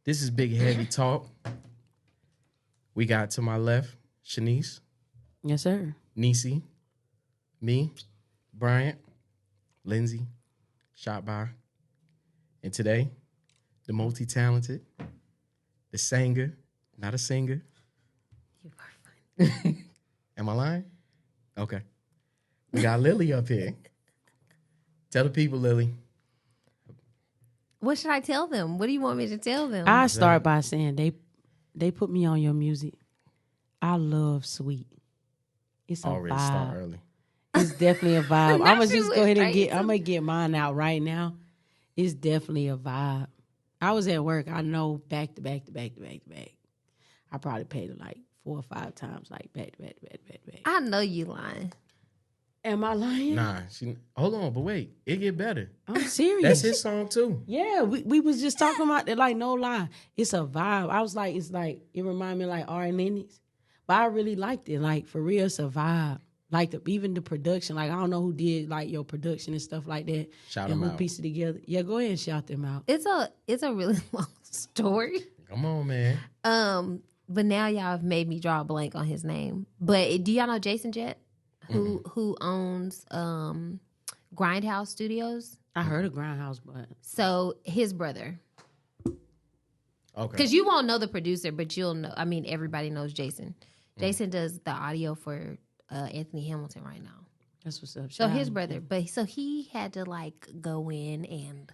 This is Big Heavy Talk. We got to my left, Shanice. Yes, sir. Niecy. Me. Bryant. Lindsay. Shot by. And today, the multi-talented, the singer, not a singer. You are fine. Am I lying? Okay. We got Lily up here. Tell the people, Lily. What should I tell them? What do you want me to tell them? I start by saying they put me on your music. I love Sweet. It's a Already vibe. start early. It's definitely a vibe. Now I'm gonna she just went go ahead and straight I'm gonna get mine out right now. It's definitely a vibe. I was at work. I know back to back to back to back to back. I probably paid it like 4 or 5 times, like back to back to back to back to back. I know you lying. Am I lying? Nah, hold on, but wait, it get better. I'm serious. That's his song too. Yeah, we was just talking about that, like, no lie. It's a vibe. I was like, it reminded me of like R. Lennox. But I really liked it. Like, for real, it's a vibe. Like, even the production. Like, I don't know who did, like, your production and stuff like that. Shout and them who out. pieced it together. Yeah, go ahead and shout them out. It's a really long story. Come on, man. But now y'all have made me draw a blank on his name. But do y'all know Jason Jett? Who owns Grindhouse Studios? I heard of Grindhouse, but... So his brother. Okay. Because you won't know the producer, but you'll know. I mean, everybody knows Jason. Jason does the audio for Anthony Hamilton right now. That's what's up. So his brother, but so he had to like go in and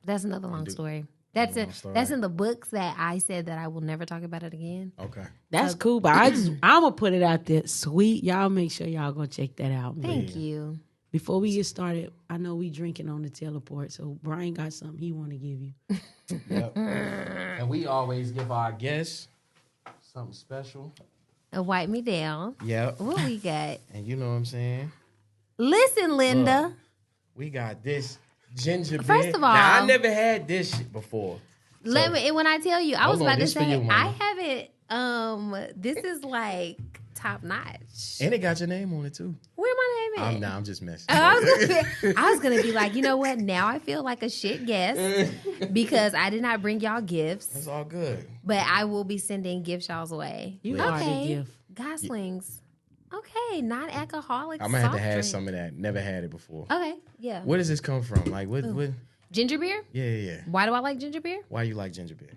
that's another long story. That's in the books that I said that I will never talk about it again. Okay. That's cool, but I'm gonna put it out there. Sweet, y'all make sure y'all go check that out. Man. Thank you. Before we get started, I know we drinking on the teleport, so Brian got something he want to give you. Yep. And we always give our guests something special. Wipe me down. Yep. What we got? And you know what I'm saying? Listen, Linda. Look, we got this gingerbread. First of all, now, I never had this shit before. when I tell you, I was Hold on, about to this for say you, I Mama. haven't. This is like top notch. And it got your name on it too. Where my name at? I'm just messing. I was gonna be like, you know what? Now I feel like a shit guest because I did not bring y'all gifts, That's all good. but I will be sending gift shawls away. You are the gift. Goslings. Okay, non-alcoholic. I'm gonna have to soft have drink. some of that. Never had it before. Okay, yeah. Where does this come from? Like what? Ginger beer? Yeah. Why do I like ginger beer? Why you like gingerbread?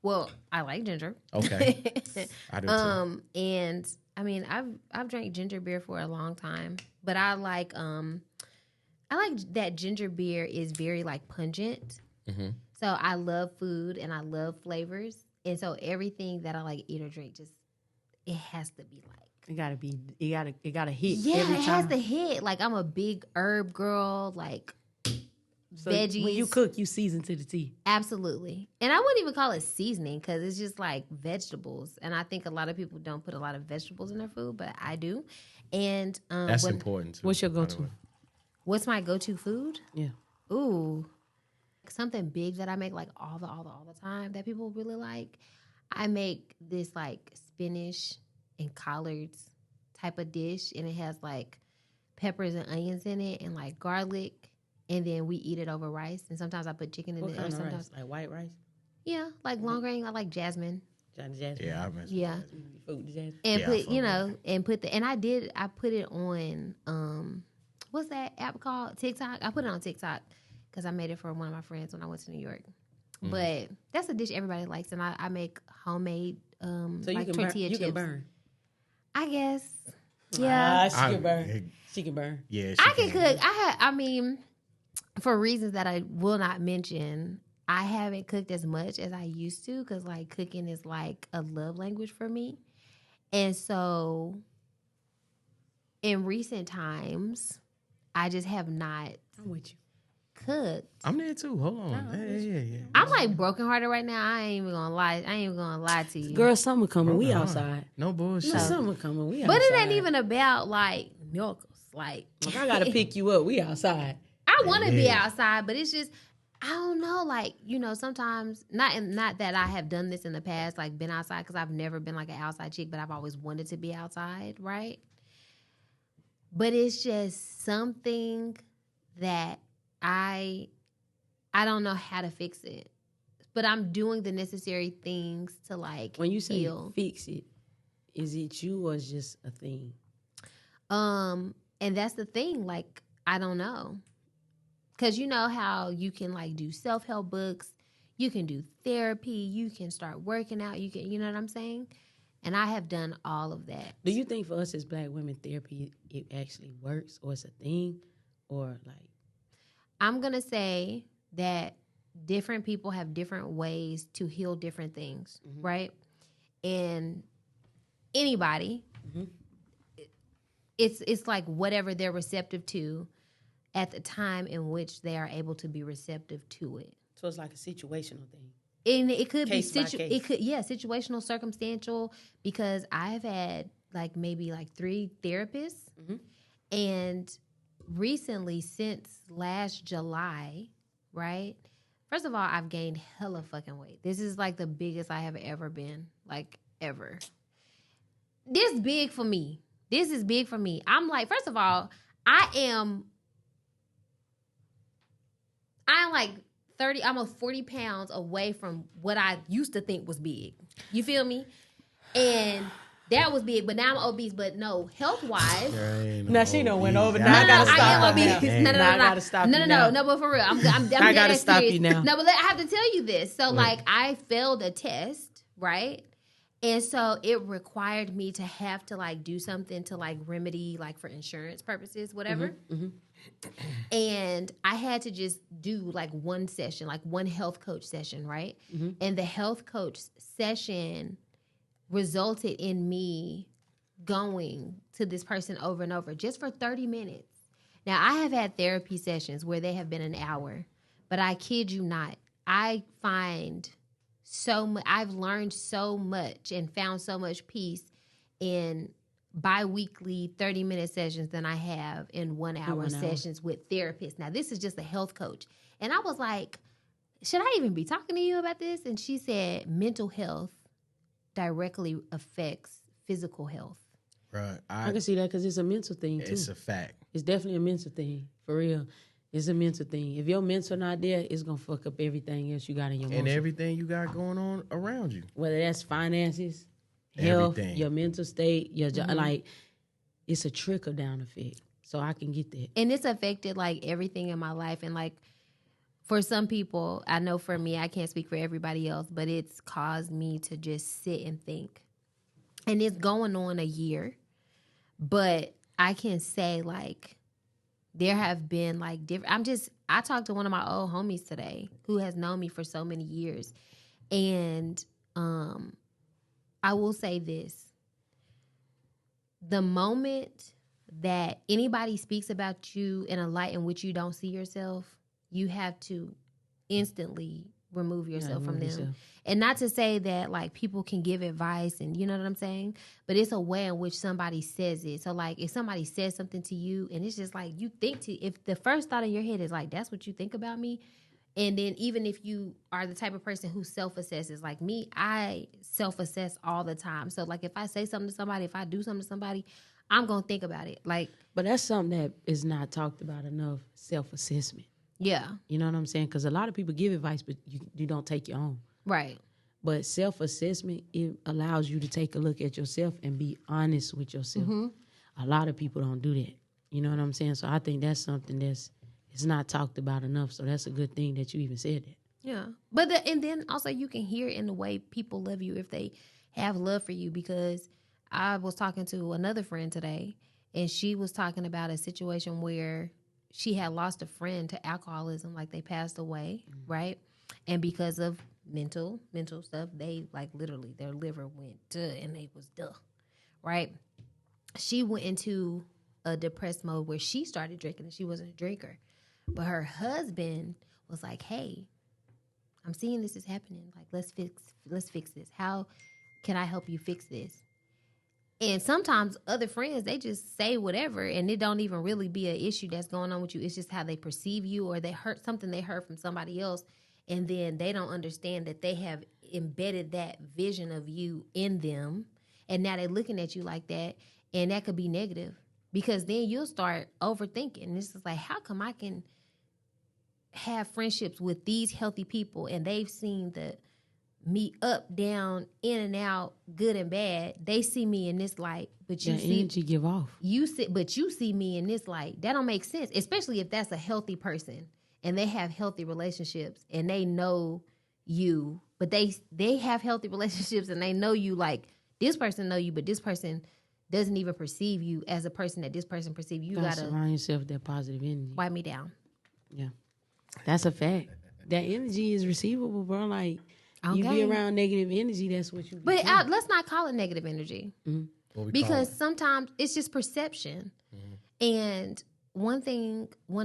Well, I like ginger. Okay. I do too. And I mean, I've drank ginger beer for a long time, but I like that ginger beer is very like pungent. Mm-hmm. So I love food and I love flavors, and so everything that I like eat or drink it has to be like. It gotta hit. Yeah, every it time. has to hit. Like I'm a big herb girl. Like So veggies. when you cook, you season to the T. Absolutely. And I wouldn't even call it seasoning because it's just like vegetables. And I think a lot of people don't put a lot of vegetables in their food, but I do. And That's important too. What's your by the go-to? way. what's my go-to food? Yeah. Ooh, something big that I make like all the time that people really like. I make this like spinach and collards type of dish, and it has like peppers and onions in it and like garlic, and then we eat it over rice. And sometimes I put chicken in What it. kind Or of sometimes, rice? Like white rice? yeah, like long grain. I like jasmine. Johnny Jasmine. Yeah, I mean, Yeah, Food Jasmine. and Yeah, I put fuck with and I put it on what's that app called? TikTok. I put it on TikTok because I made it for one of my friends when I went to New York. But that's a dish everybody likes, and I make homemade So like you can tortilla burn. You chips. can burn. I guess. Yeah. She can burn. She can burn. Yeah, I can cook. I mean, for reasons that I will not mention, I haven't cooked as much as I used to because like cooking is like a love language for me. And so in recent times, I just have not I'm with you. cooked. I'm there too. Hold on. Yeah. I'm like brokenhearted right now. I ain't even gonna lie. I ain't even gonna lie to you. Girl, summer coming. We Hold on. outside. No bullshit. Summer coming. We outside. But it ain't even about like milk. Like I gotta pick you up. We outside. I want to be Yeah. outside, but it's just I don't know. Like sometimes not that I have done this in the past, like been outside because I've never been like an outside chick, but I've always wanted to be outside, right? But it's just something that I don't know how to fix it. but I'm doing the necessary things to like When you say heal. fix it, is it you or is it just a thing? And that's the thing. Like, I don't know. Because you know how you can like do self-help books, you can do therapy, you can start working out, you know what I'm saying? And I have done all of that. Do you think for us as Black women, therapy, it actually works or it's a thing? Or like... I'm going to say that different people have different ways to heal different things, right? And anybody, it's like whatever they're receptive to at the time in which they are able to be receptive to it. So it's like a situational thing. And it could Case be by case. it could situational, circumstantial, because I've had like maybe like 3 therapists, and recently since last July, right? First of all, I've gained hella fucking weight. This is like the biggest I have ever been, like ever. This is big for me. I'm like, first of all, I'm like 30, almost 40 pounds away from what I used to think was big. You feel me? And that was big, but now I'm obese. But no, health-wise. Now she done went over. No, Now I gotta I am stop obese. now. No, I gotta stop you now. No, but for real, I'm I gotta stop you now. No, but I have to tell you this. So, like, I failed a test, right? And so it required me to have to, like, do something to, like, remedy, like, for insurance purposes, whatever. And I had to just do, like, one session, like, one health coach session, right? And the health coach session resulted in me going to this person over and over just for 30 minutes. Now, I have had therapy sessions where they have been an hour, but I kid you not, I find so much, I've learned so much and found so much peace in bi-weekly 30-minute sessions than I have in 1 hour sessions with therapists. Now, this is just a health coach. And I was like, should I even be talking to you about this? And she said, mental health directly affects physical health. Right. I can see that because it's a mental thing, too. It's a fact. It's definitely a mental thing, for real. It's a mental thing. If your mental not there, it's going to fuck up everything else you got in your And motion. everything you got going on around you. Whether that's finances, health, Everything. your mental state, your job. Like, it's a trickle-down effect. So I can get that. And it's affected, like, everything in my life. And, like, for some people, I know for me, I can't speak for everybody else, but it's caused me to just sit and think. And it's going on a year. But I can say, like, there have been, like, different... I talked to one of my old homies today who has known me for so many years. And I will say this. The moment that anybody speaks about you in a light in which you don't see yourself, you have to instantly remove yourself from them. And not to say that, like, people can give advice and you know what I'm saying, but it's a way in which somebody says it. So, like, if somebody says something to you and it's just like you think if the first thought in your head is like, that's what you think about me, and then even if you are the type of person who self-assesses, like me, I self-assess all the time. So, like, if I say something to somebody, if I do something to somebody, I'm going to think about it. Like, but that's something that is not talked about enough, self-assessment. Yeah. You know what I'm saying? Because a lot of people give advice, but you don't take your own. Right. But self-assessment, it allows you to take a look at yourself and be honest with yourself. A lot of people don't do that. You know what I'm saying? So I think that's something it's not talked about enough. So that's a good thing that you even said that. Yeah. But and then also you can hear in the way people love you if they have love for you, because I was talking to another friend today and she was talking about a situation where she had lost a friend to alcoholism, like they passed away, right? And because of mental stuff, they like literally their liver went and they was right? She went into a depressed mode where she started drinking and she wasn't a drinker. But her husband was like, hey, I'm seeing this is happening. Like, let's fix this. How can I help you fix this? And sometimes other friends, they just say whatever, and it don't even really be an issue that's going on with you. It's just how they perceive you, or they heard something they heard from somebody else, and then they don't understand that they have embedded that vision of you in them, and now they're looking at you like that, and that could be negative, because then you'll start overthinking. This is like, how come I can have friendships with these healthy people and they've seen me up, down, in and out, good and bad, they see me in this light, but you see energy give off. You see me in this light. That don't make sense, especially if that's a healthy person and they have healthy relationships and they know you, but they have healthy relationships and they know you, like this person know you, but this person doesn't even perceive you as a person that this person perceives. You gotta surround yourself with that positive energy. wipe me down. Yeah, that's a fact. That energy is receivable, bro. Like you Okay. be around negative energy, that's what you. But let's not call it negative energy, because sometimes it's just perception. And one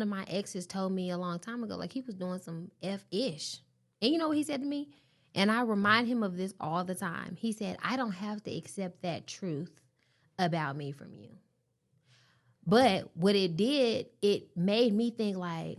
of my exes told me a long time ago, like he was doing some F-ish. And you know what he said to me? And I remind him of this all the time. He said, I don't have to accept that truth about me from you. But what it did, it made me think like,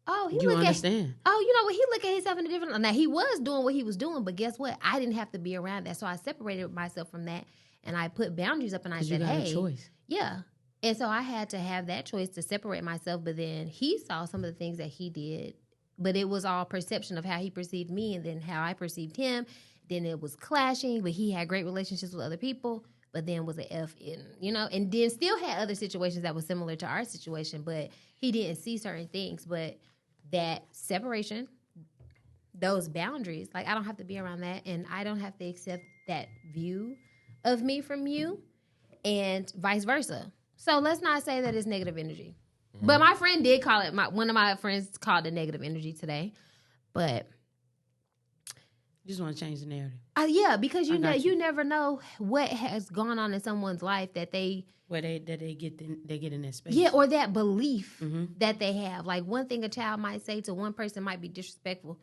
oh, you understand. You know what? He look at himself in a different. Now he was doing what he was doing, but guess what? I didn't have to be around that, so I separated myself from that, and I put boundaries up, and I said, "Hey, a choice." Yeah." And so I had to have that choice to separate myself. But then he saw some of the things that he did, but it was all perception of how he perceived me, and then how I perceived him. Then it was clashing, but he had great relationships with other people. But then was an F in, and then still had other situations that were similar to our situation, but he didn't see certain things. But that separation, those boundaries, like I don't have to be around that, and I don't have to accept that view of me from you, and vice versa. So let's not say that it's negative energy. But my friend did call it, one of my friends called it negative energy today. But you just want to change the narrative. Yeah, because you never know what has gone on in someone's life that they get in that space. Yeah, or that belief that they have. Like one thing a child might say to one person might be disrespectful,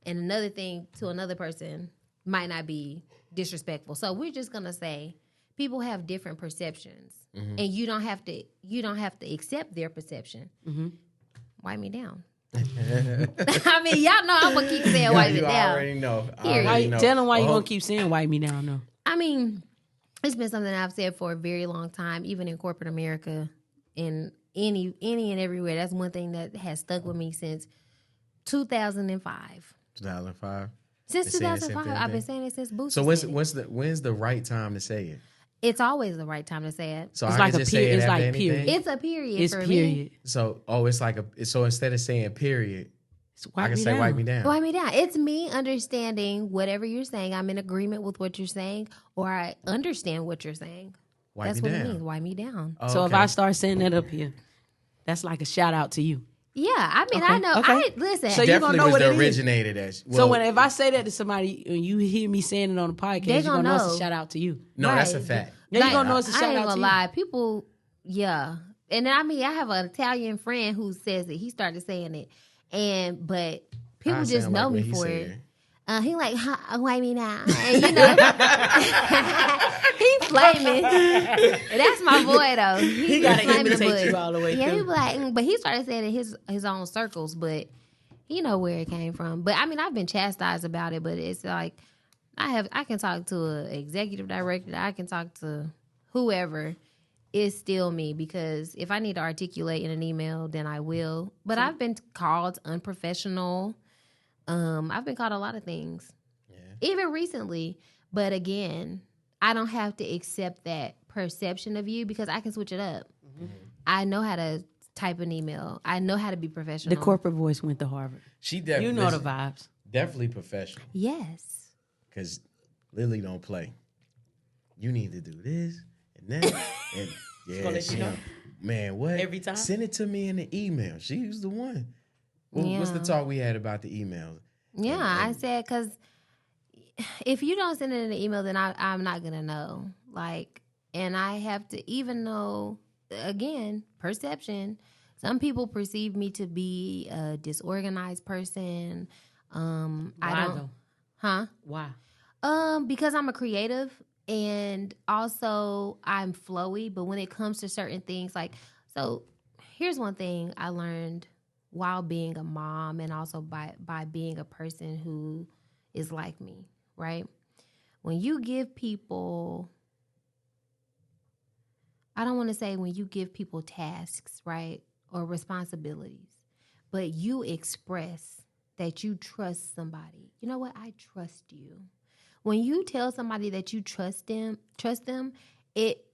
and another thing to another person might not be disrespectful. So we're just gonna say people have different perceptions, and you don't have to accept their perception. Wipe me down. I mean, y'all know I'm gonna keep saying wipe it down. I already know. Tell them why you gonna keep saying wipe me down, though. I mean, it's been something I've said for a very long time, even in corporate America, in any and everywhere. That's one thing that has stuck with me since 2005. 2005. Since 2005, I've been saying it since Boosie. So when's the right time to say it? It's always the right time to say it. So it's I like can just say it it's after like anything? period. It's a period. It's for period. me. So so instead of saying period, I can say down. wipe me down. Wipe me down. It's me understanding whatever you're saying. I'm in agreement with what you're saying, or I understand what you're saying. That's what it means. Wipe me down. Oh, so okay. if I start saying that up here, that's like a shout out to you. Yeah, I mean, Okay, I know. okay. Listen. So you Definitely gonna know was what the it originated as. So if I say that to somebody and you hear me saying it on the podcast, you're gonna know it's a shout out to you. No, that's a Right. fact. Yeah, you're gonna know it's a I shout ain't out gonna to lie. People, yeah. And I mean, I have an Italian friend who says it. He started saying it. But people I just sound know like me what he for said. it. He like, wipe me now. And he's flaming. That's my boy though. He gotta flaming the imitate bush. you all the way Yeah, he through. be like, but he started saying it in his own circles, but you know where it came from. But I mean, I've been chastised about it, but it's like I can talk to an executive director, I can talk to whoever. It's still me, because if I need to articulate in an email, then I will. But I've been called unprofessional. I've been called a lot of things, even recently. But again, I don't have to accept that perception of you, because I can switch it up. I know how to type an email. I know how to be professional. The corporate voice went to Harvard. She definitely, You know the vibes. Definitely professional. Yes. Because Lily don't play. You need to do this and that. And gonna let you know? Man, what? Every time? Send it to me in the email. She was the one. What's the talk we had about the email? Yeah, I said, because if you don't send it in the email, then I'm not going to know. Like, and I have to, even though, again, perception, some people perceive me to be a disorganized person. Why though? Huh? Why? Because I'm a creative, and also I'm flowy, but when it comes to certain things, like, so here's one thing I learned while being a mom, and also by being a person who is like me, right? When you give people, I don't want to say when you give people tasks, right, or responsibilities, but you express that you trust somebody. You know what? I trust you. When you tell somebody that you trust them, it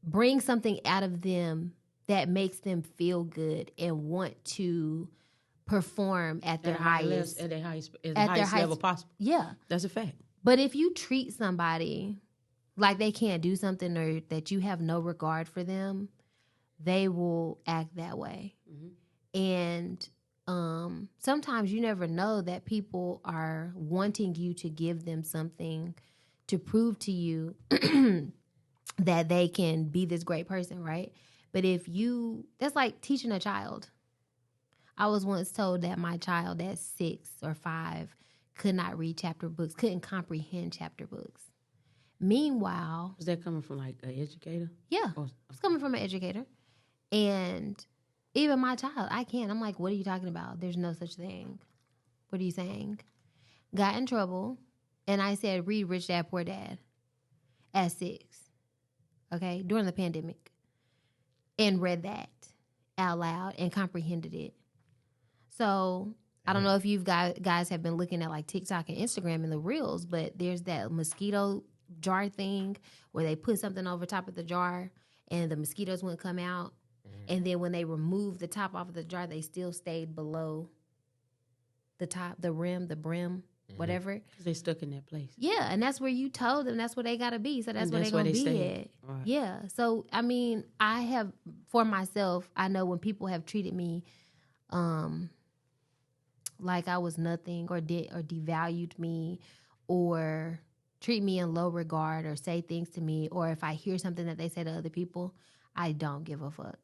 brings something out of them that makes them feel good and want to perform at their highest level possible. Yeah. That's a fact. But if you treat somebody like they can't do something or that you have no regard for them, they will act that way. Mm-hmm. And sometimes you never know that people are wanting you to give them something to prove to you that they can be this great person, right? But that's like teaching a child. I was once told that my child at 6 or 5 could not read chapter books, couldn't comprehend chapter books. Meanwhile... Was that coming from like an educator? Yeah, it's coming from an educator. And even my child, I can't. I'm like, what are you talking about? There's no such thing. What are you saying? Got in trouble, and I said, read Rich Dad, Poor Dad at 6, okay, during the pandemic, and read that out loud and comprehended it. So I don't know if you guys have been looking at like TikTok and Instagram and the reels, but there's that mosquito jar thing where they put something over top of the jar and the mosquitoes wouldn't come out. And then when they removed the top off of the jar, they still stayed below the top, the rim, the brim, whatever. Because they stuck in that place. Yeah, and that's where you told them that's where they got to be. So that's where they're going to be at. Right. Yeah. So, I mean, I have, for myself, I know when people have treated me like I was nothing or devalued me or treat me in low regard or say things to me, or if I hear something that they say to other people, I don't give a fuck.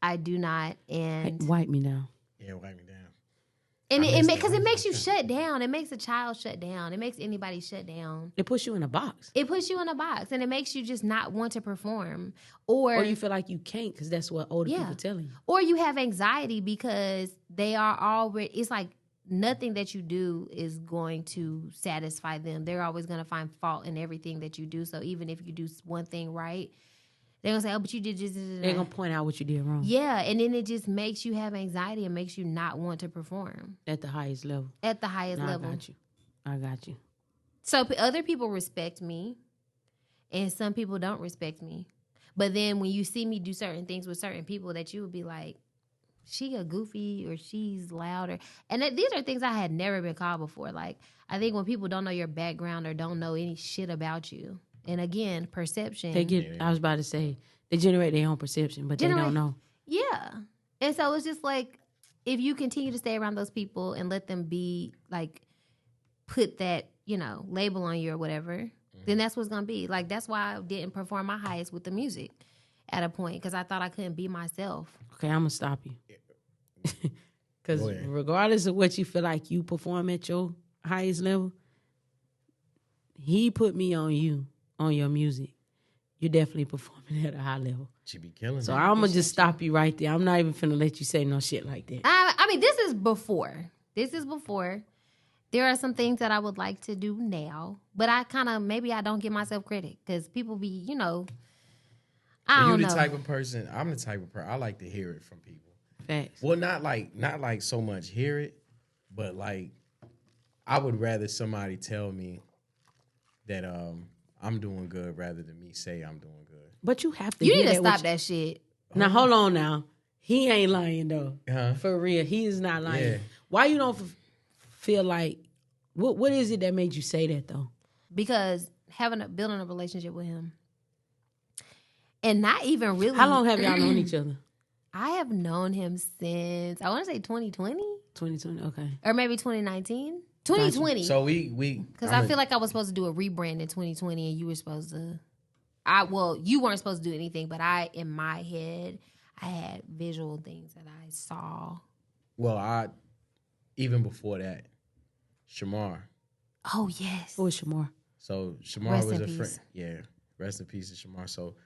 I do not. And wipe me down. Yeah, wipe me down. And because it makes you shut down. It makes a child shut down. It makes anybody shut down. It puts you in a box. It puts you in a box, and it makes you just not want to perform. Or you feel like you can't because that's what older people telling you. Or you have anxiety because they are already, it's like nothing that you do is going to satisfy them. They're always going to find fault in everything that you do. So even if you do one thing right, they're going to say, oh, but you did just... They're going to point out what you did wrong. Yeah, and then it just makes you have anxiety and makes you not want to perform. At the highest level. At the highest level. I got you. So other people respect me, and some people don't respect me. But then when you see me do certain things with certain people that you would be like, she a goofy or she's louder. And these are things I had never been called before. Like, I think when people don't know your background or don't know any shit about you, and again, perception. I was about to say, they generate their own perception, but they don't know. Yeah. And so it's just like, if you continue to stay around those people and let them be, like, put that, label on you or whatever, then that's what's going to be. Like, that's why I didn't perform my highest with the music at a point, because I thought I couldn't be myself. Okay, I'm going to stop you. Because regardless of what you feel like you perform at your highest level, he put me on you. On your music, you're definitely performing at a high level. She be killing. So I'm gonna just stop you right there. I'm not even finna let you say no shit like that. I mean, this is before. There are some things that I would like to do now, but maybe I don't give myself credit because people be, I don't know. You the type of person. I'm the type of person. I like to hear it from people. Facts. Well, not like so much hear it, but like I would rather somebody tell me that I'm doing good rather than me say I'm doing good. But you have to. You need to stop that shit. Now hold on. Now he ain't lying though. Uh-huh. For real, he is not lying. Yeah. Why you don't feel like what is it that made you say that though? Because building a relationship with him, and not even really. How long have y'all known each other? I have known him since I want to say 2020. 2020, okay, or maybe 2019. 2020. So we because I feel like I was supposed to do a rebrand in 2020, and you were supposed to. You weren't supposed to do anything, but in my head, I had visual things that I saw. Well, even before that, Shamar. Oh yes. Who was Shamar? So Shamar was a friend. Yeah, rest in peace to Shamar. So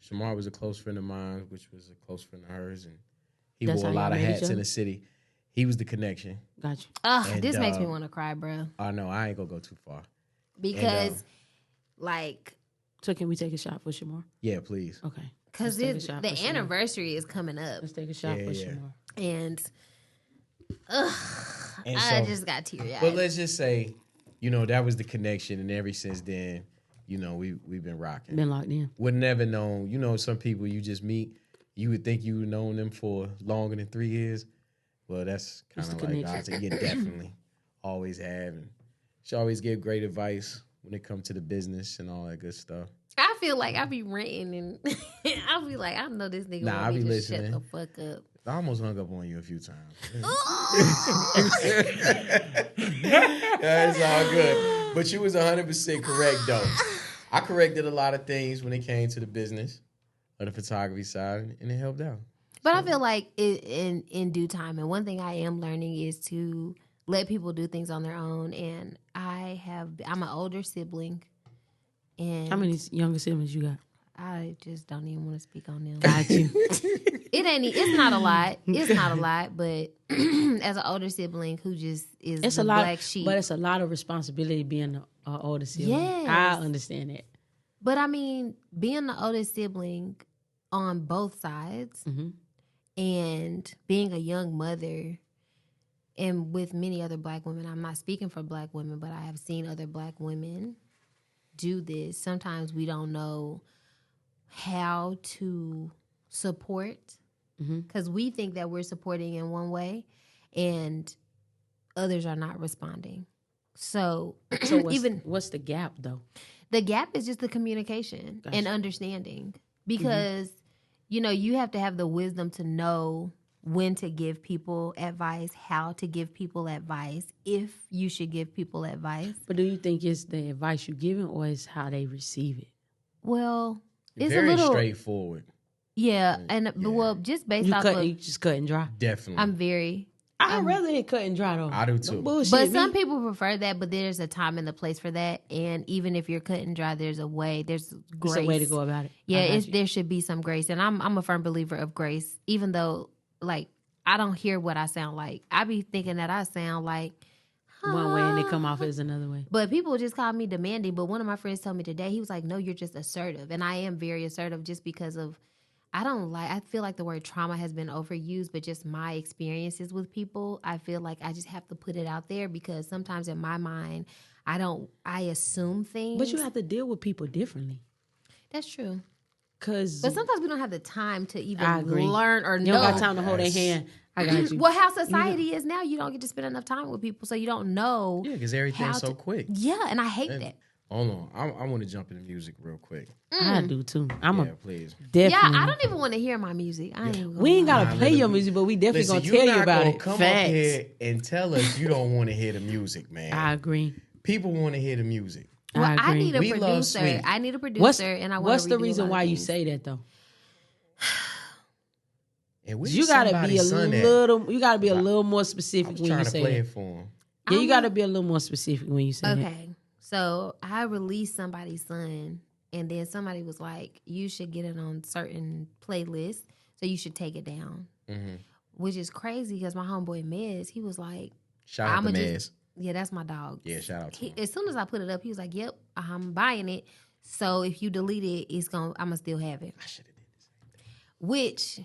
Shamar was a close friend of mine, which was a close friend of hers, and he wore a lot of hats in the city. He was the connection. Gotcha. This makes me want to cry, bro. I know. I ain't going to go too far. Because, So can we take a shot for Shamar? Yeah, please. Okay. Because the anniversary is coming up. Let's take a shot for Shamar. And, I just got teary-eyed. But let's just say, that was the connection, and ever since then, we've been rocking. Been locked in. Would never known. Some people you just meet, you would think you would known them for longer than 3 years. Well, that's kind of like God said, you definitely always have. And she always give great advice when it comes to the business and all that good stuff. I feel like I be ranting and I be like, I know this nigga want me to shut the fuck up. I almost hung up on you a few times. It's all good. But you was 100% correct, though. I corrected a lot of things when it came to the business or the photography side, and it helped out. But I feel like in due time, and one thing I am learning is to let people do things on their own. And I'm an older sibling. And how many younger siblings you got? I just don't even want to speak on them. Got you. It's not a lot. It's not a lot, but as an older sibling who just is black sheep. But it's a lot of responsibility being an older sibling. Yes. I understand that. But I mean, being the oldest sibling on both sides and being a young mother and with many other black women, I'm not speaking for black women, but I have seen other black women do this. Sometimes we don't know how to support because we think that we're supporting in one way and others are not responding. So what's the gap though? The gap is just the communication and understanding because you have to have the wisdom to know when to give people advice, how to give people advice, if you should give people advice. But do you think it's the advice you're giving or is how they receive it? Well, it's very a little straightforward. Yeah, well, just based off of you just cut and dry. Definitely. I'd rather it cut and dry though. I do too. But some people prefer that, but there's a time and a place for that. And even if you're cut and dry, there's a way. There's grace. There's a way to go about it. Yeah, there should be some grace. And I'm a firm believer of grace, even though like I don't hear what I sound like. I be thinking that I sound like one way and they come off as another way. But people just call me demanding. But one of my friends told me today, he was like, no, you're just assertive. And I am very assertive just because of, I feel like the word trauma has been overused, but just my experiences with people, I feel like I just have to put it out there because sometimes in my mind, I assume things. But you have to deal with people differently. That's true. But sometimes we don't have the time to even learn or know. You don't got time to hold their hand. I got you. Well, how society is now, you don't get to spend enough time with people, so you don't know. Yeah, because everything's so quick. Yeah, and I hate that. Hold on. I want to jump into music real quick. I do too. Please. Definitely. Yeah, I don't even want to hear my music. We ain't got to play your music, but we definitely going to tell you about it. Come up here and tell us you don't want to hear the music, man. I agree. People want to hear the music. Well, I need a producer. I need a producer, and I want to What's the reason why you say that, though? You gotta be a little. You gotta be a little more specific when you say that. Trying to play it for him. Yeah, you gotta be a little more specific when you say that. Okay, so I released somebody's son, and then somebody was like, "You should get it on certain playlists, so you should take it down." Mm-hmm. Which is crazy because my homeboy Mez, he was like, "Shout out to Mez." Yeah, that's my dog. Yeah, shout out to him. As soon as I put it up, he was like, "Yep, I'm buying it." So if you delete it, I'm gonna still have it. I should have did the same thing. Which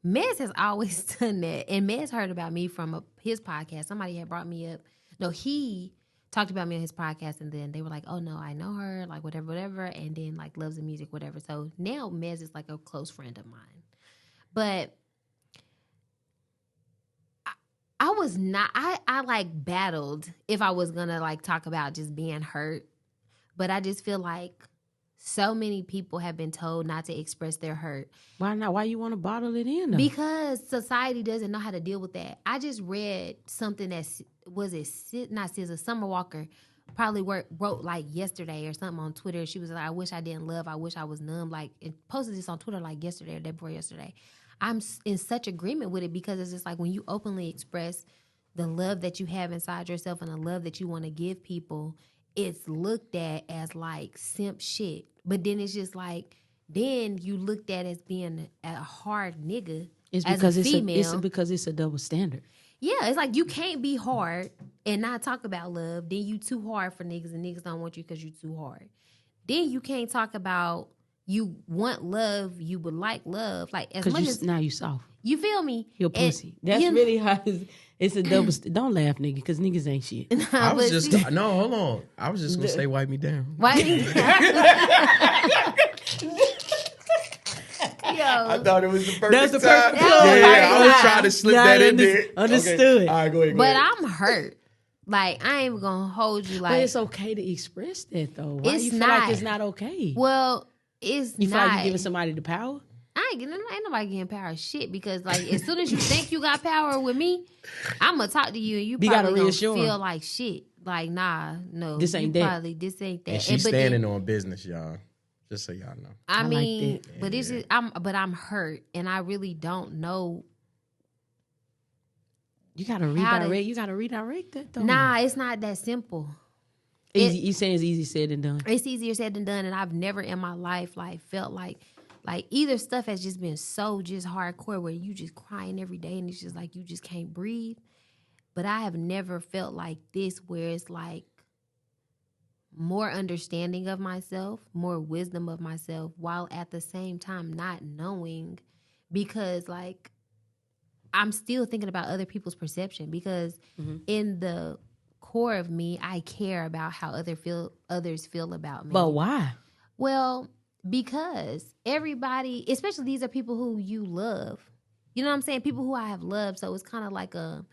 Mez has always done that, and Mez heard about me from his podcast. Somebody had brought me up. No, he talked about me on his podcast, and then they were like, "Oh no, I know her, like whatever," and then like loves the music, whatever. So now Mez is like a close friend of mine, but I was not. I like battled if I was gonna like talk about just being hurt, but I just feel like so many people have been told not to express their hurt. Why not? Why you want to bottle it in, though? Because society doesn't know how to deal with that. I just read something that Summer Walker probably wrote like yesterday or something on Twitter. She was like, "I wish I didn't love. I wish I was numb." Like, and posted this on Twitter like yesterday or day before yesterday. I'm in such agreement with it because it's just like when you openly express the love that you have inside yourself and the love that you want to give people, it's looked at as like simp shit. But then it's just like, then you looked at as being a hard nigga as a female. It's because it's a double standard. Yeah, it's like you can't be hard and not talk about love. Then you too hard for niggas and niggas don't want you because you too hard. Then you can't talk about you want love, you would like love. Like as much as now you soft. You feel me? You're pussy. That's really how it's a double. Don't laugh, nigga, because niggas ain't shit. I was just hold on. I was just gonna say wipe me down. Wipe me down. Yo. I thought it was the perfect That's the time. perfect time. I was trying to slip that in there. Understood. Okay. All right, go ahead. But I'm hurt. Like, I ain't gonna hold you like. But it's okay to express that, though. Why It's you feel not. like it's not okay? Well, it's You feel not. like you giving somebody the power? Ain't nobody getting power of shit because like as soon as you think you got power with me, I'm gonna talk to you and you gotta probably reassure gonna feel him. like shit. Like no, This ain't you that. probably this ain't that. And she's but standing on business, y'all. Just so y'all know. I like mean, that. but this is I'm hurt and I really don't know. You gotta redirect. You gotta redirect that, though. Nah, it's not that simple. Easy. You saying it's easy said than done. It's easier said than done, and I've never in my life like felt like either stuff has just been so just hardcore where you just crying every day and it's just like you just can't breathe. But I have never felt like this where it's like more understanding of myself, more wisdom of myself, while at the same time not knowing, because like I'm still thinking about other people's perception because in the core of me, I care about how others feel about me. But why? Well, because everybody, especially these are people who you love. You know what I'm saying? People who I have loved. So it's kind of like a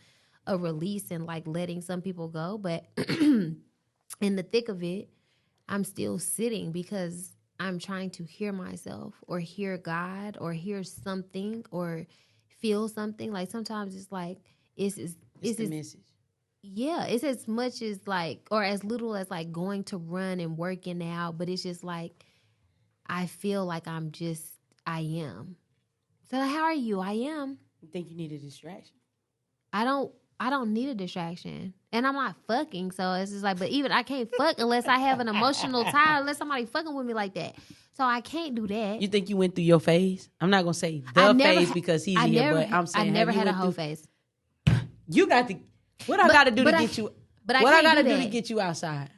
release and like letting some people go. But in the thick of it, I'm still sitting because I'm trying to hear myself or hear God or hear something or feel something. Like sometimes it's like, it's the message. Yeah, it's as much as like, or as little as like going to run and working out, but it's just like, I feel like I am. So how are you? I am. You think you need a distraction? I don't need a distraction. And I'm not fucking, so it's just like, but even I can't fuck unless I have an emotional tie, unless somebody fucking with me like that. So I can't do that. You think you went through your phase? I'm not gonna say the phase because he's here, but I'm saying I never had a whole phase. phase. You got to. What I got to do to get you? But what I got to do do that. to get you outside?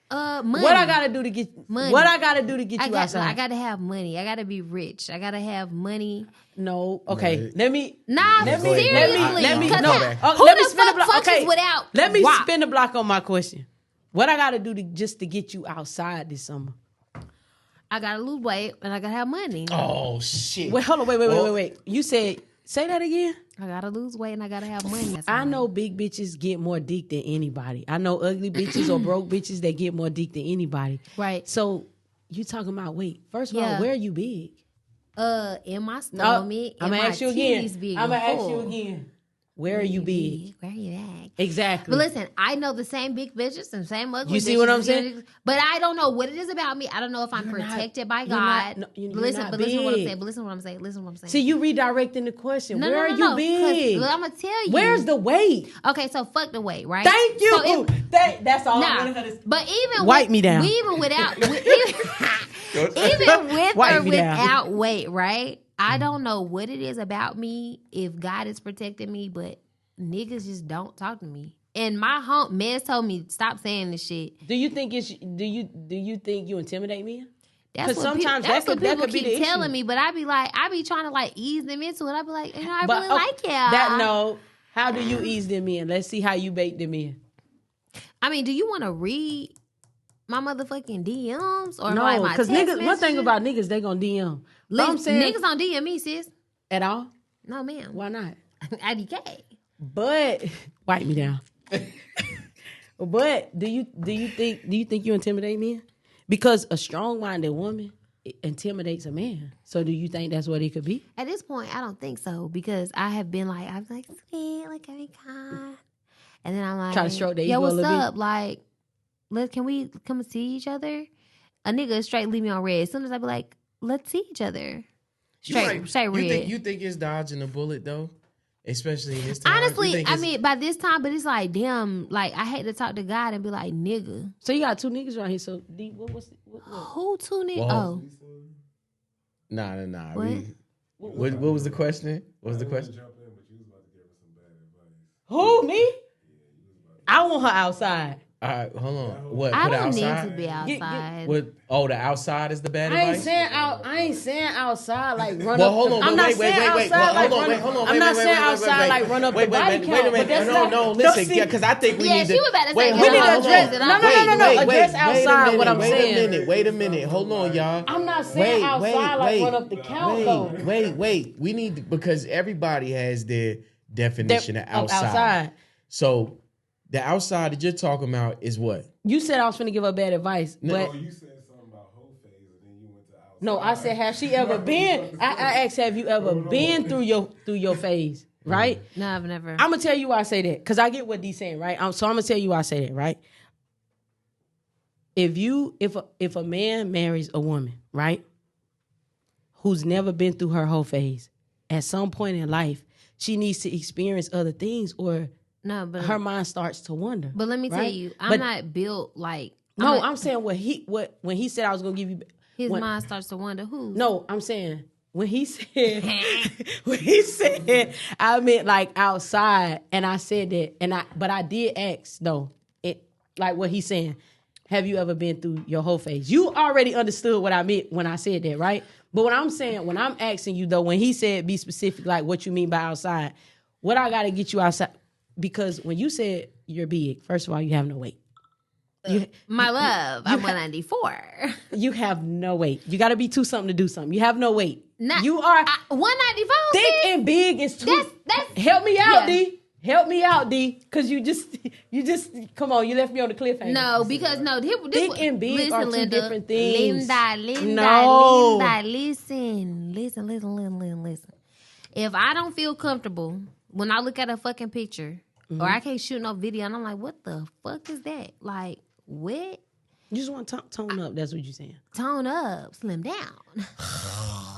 Money. What I got to do to get money? What I got to do to get you outside? I got to have money. I got to be rich. I got to have money. No, okay. No. Let me. Nah, seriously. Let me. Cause No. who Let me the spin the fuck block. fucks Okay. without Let me WAP? spin the block on my question. What I got to do to get you outside this summer? I gotta lose weight and I gotta have money. Oh shit. Wait, hold on. Wait. You said say that again. I gotta lose weight and I gotta have money. I know big bitches get more dick than anybody. I know ugly bitches or broke bitches that get more dick than anybody. Right. So you talking about weight? First of all, where are you big? In my stomach. I'm gonna ask you again. I'm gonna ask you again. Where are you big? Where are you at? Exactly. But listen, I know the same big bitches and same ugly bitches. You see what I'm saying? But I don't know what it is about me. I don't know if I'm protected by God. Listen to what I'm saying. But listen to what I'm saying. Listen to what I'm saying. See, you redirecting the question. No, Where are you big? I'm gonna tell you. Where's the weight? Okay, so fuck the weight, right? Thank you. So that's all I wanted her to say. But even wipe me down. Even without, even with or without weight, right? I don't know what it is about me if God is protecting me, but niggas just don't talk to me. And my man told me stop saying this shit. Do you think you think you intimidate me? That's what sometimes people that could be keep the telling issue. me, but I be trying to like ease them into it. I be like, I really like you. How do you ease them in? Let's see how you bake them in. I mean, do you want to read my motherfucking DMs or no? like my Because text niggas, one thing about niggas, they gonna DM. I'm saying niggas don't DM me, sis. At all? No, ma'am. Why not? IDK. But wipe me down. But do you think you intimidate men? Because a strong-minded woman intimidates a man. So do you think that's what it could be? At this point, I don't think so because I'm like, sweet, look at me, kind. And then I'm like, try to stroke their ego what's a little up? bit. Like, can we come and see each other? A nigga straight leave me on red. As soon as I be like, let's see each other. Straight red. You think it's dodging a bullet though? Especially in this time. Honestly, I mean, by this time, but it's like, damn, like, I hate to talk to God and be like, nigga. So you got two niggas right here. So what? Who two niggas? Well, Oh. Nah. What? What was the question? What was the question? Who, me? I want her outside. All right, hold on. What? I Put don't outside? need to be outside. What? Oh, the outside is the bad I advice. ain't saying outside like run Well, up. hold on. I'm not Wait. saying outside like run. I'm not saying outside like run up the body count. Wait a minute. No, listen, because I think we need to. she was about to Wait, say, we need to hold on. address. No. Address outside what I'm saying. Wait a minute. Hold on, y'all. I'm not saying outside like run up the count though. Wait. We need to, because everybody has their definition of outside. So the outside that you're talking about is what? You said I was finna give her bad advice, but you said something about whole phase and then you went to outside. no, I said have she ever been? I asked have you ever been through your phase, right? No, I've never. I'm gonna tell you why I say that because I get what D's saying, right? So I'm gonna tell you why I say that, right? If a man marries a woman, right, who's never been through her whole phase, at some point in life, she needs to experience other things, or but her mind starts to wonder. But let me tell you, I'm not built like. I'm saying when he said I was gonna give you. His mind starts to wonder who. No, I'm saying when he said I meant like outside, and I said that, but I did ask though, like what he's saying. Have you ever been through your whole phase? You already understood what I meant when I said that, right? But what I'm saying, when I'm asking you though, when he said be specific, like what you mean by outside, what I gotta get you outside. Because when you said you're big, first of all, you have no weight. My love, I'm 194. You have no weight. You got to be 2 something to do something. You have no weight. You are 194. thick and big is too. That's help me out, D. Help me out, D. Because you just come on. You left me on the cliffhanger. No, because this thick and big are two different things. Linda, No. listen. If I don't feel comfortable when I look at a fucking picture, or I can't shoot no video, and I'm like, what the fuck is that? Like, what? You just want to tone up. That's what you're saying. Tone up, slim down.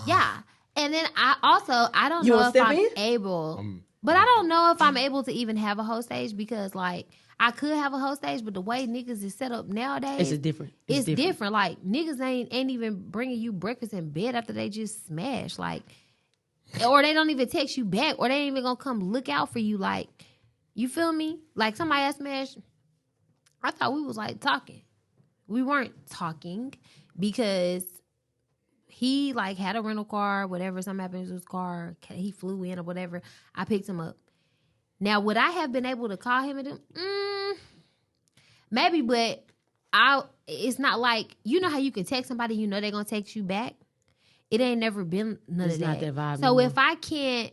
Yeah. And then I don't You know wanna if step I'm in? able, but I don't know if I'm able to even have a whole stage, because like I could have a whole stage, but the way niggas is set up nowadays, It's different. It's different. Like niggas ain't even bringing you breakfast in bed after they just smash. Like, or they don't even text you back, or they ain't even gonna come look out for you. Like, you feel me? Like somebody else smashed. I thought we was like talking. We weren't talking because he like had a rental car, whatever. Something happened to his car. He flew in or whatever. I picked him up. Now, would I have been able to call him and do? Maybe, but it's not like, you know how you can text somebody, you know they're gonna text you back. It ain't never been none of that. Not that vibe so anymore. if I can't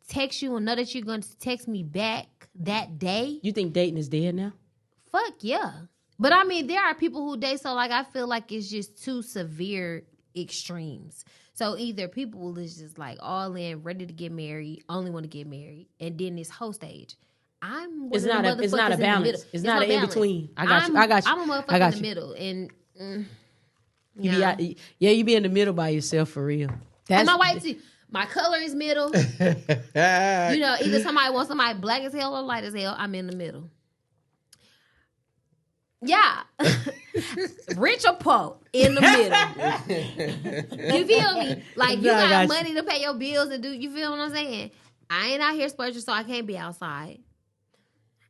text you and know that you're gonna text me back that day, You think dating is dead now? fuck yeah. But I mean, there are people who date, so like I feel like it's just two severe extremes. So either people is just like all in, ready to get married, only want to get married, and then this whole stage. It's not a balance. It's not an in between. I got you. I'm a motherfucker in the middle, and you be in the middle by yourself for real. I'm not white too. My color is middle. You know, either somebody wants somebody black as hell or light as hell. I'm in the middle. Yeah. Rich or poor, in the middle. You feel me? Like, you got money to pay your bills and do, you feel what I'm saying? I ain't out here splurging, so I can't be outside.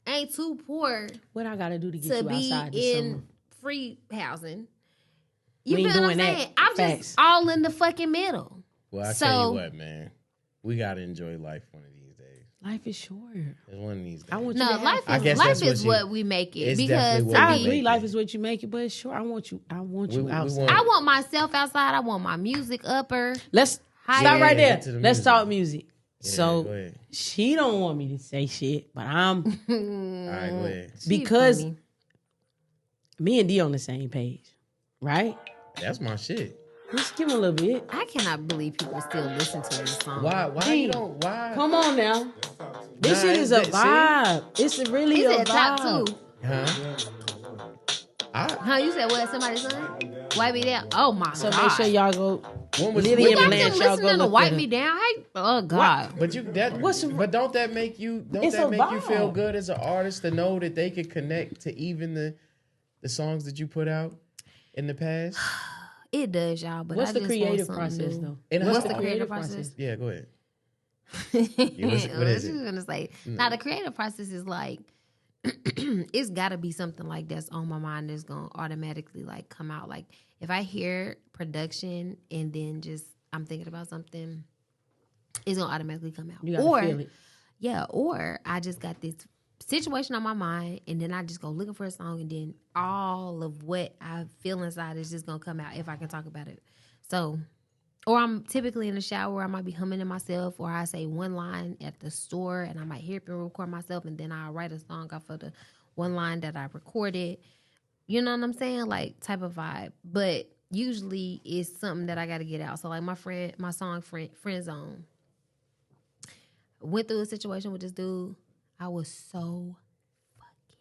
I ain't too poor What I got to do to get to you be outside this in summer? free housing. We You ain't feel what I'm doing that. saying? I'm Facts. just all in the fucking middle. Well, I tell you what, man. We got to enjoy life one of these days. Life is short. It's one of these days. I want you No, to have life I is guess life that's is what what we make it. it's Because definitely to what I we me, agree, make life it. is what you make it, but it's short. I want you outside. I want myself outside. I want my music upper. Let's Hi. stop right there. Get to the Let's music. talk music. Yeah, go So ahead. she don't want me to say shit, but I'm All right, go ahead. because funny. me and D on the same page, right? That's my shit. Just give him a little bit. I cannot believe people still listen to this song. Why D, you don't? Why? Come on now. This Nah, shit is a see? vibe. It's really He a said vibe. top 2. Huh? Huh? You said what? Somebody's son? Wipe me down. Oh my So god. make sure y'all go. When was Lillian we got Blanche, them y'all go listening to look wipe at me her. down. Hey, oh god. But but don't that make you? Don't It's that a make you feel vibe. good as an artist to know that they could connect to even the songs that you put out in the past? It does, y'all. But What's I the just creative want process something though? And What's how- the creative process? Yeah, go ahead. What what is it? you gonna say? Now the creative process is like it's got to be something like that's on my mind that's going to automatically like come out. Like if I hear production and then just I'm thinking about something, it's going to automatically come out. You gotta feel it. Yeah, or I just got this situation on my mind and then I just go looking for a song and then all of what I feel inside is just going to come out if I can talk about it. So, or I'm typically in the shower, I might be humming to myself, or I say one line at the store and I might hear it and record myself and then I'll write a song off of the one line that I recorded. You know what I'm saying? Like type of vibe. But usually it's something that I got to get out. So like my song Friend Zone. Went through a situation with this dude. I was so fucking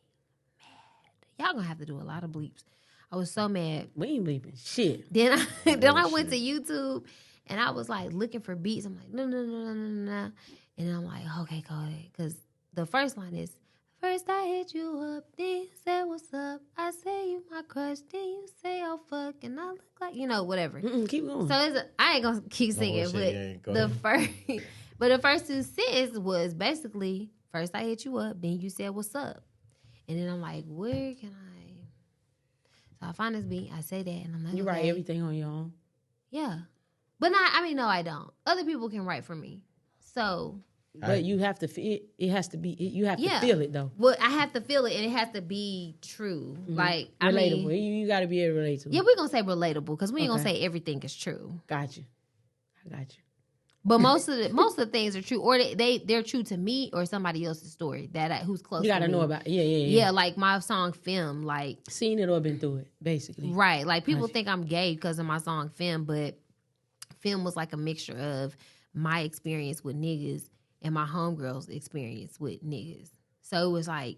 mad. Y'all gonna have to do a lot of bleeps. I was so mad. We ain't bleeping shit. Then I went to YouTube and I was like looking for beats. I'm like, no. And I'm like, okay, go ahead. Because the first line is, first I hit you up, then you say what's up. I say you my crush, then you say oh fuck, and I look like, whatever. Keep going. So I ain't gonna keep singing, but the first two sentences was basically, first I hit you up, then you said what's up. And then I'm like, where can I? So I find this beat, I say that, and I'm like, you write everything on your own? Yeah. But no, I don't. Other people can write for me. So. But you have to feel it. Has to be. You have to feel it though. Well, I have to feel it, and it has to be true. Mm-hmm. Like relatable. You got to be able to relate to it. Yeah, we're gonna say relatable because we ain't gonna say everything is true. Got you. I got you. But most of the things are true, or they're true to me or somebody else's story who's close. You got to know about. Yeah. Like my song "Film," like seen it or been through it, basically. Right. Like people think I'm gay because of my song "Film," but "Film" was like a mixture of my experience with niggas and my homegirl's experience with niggas. So it was like.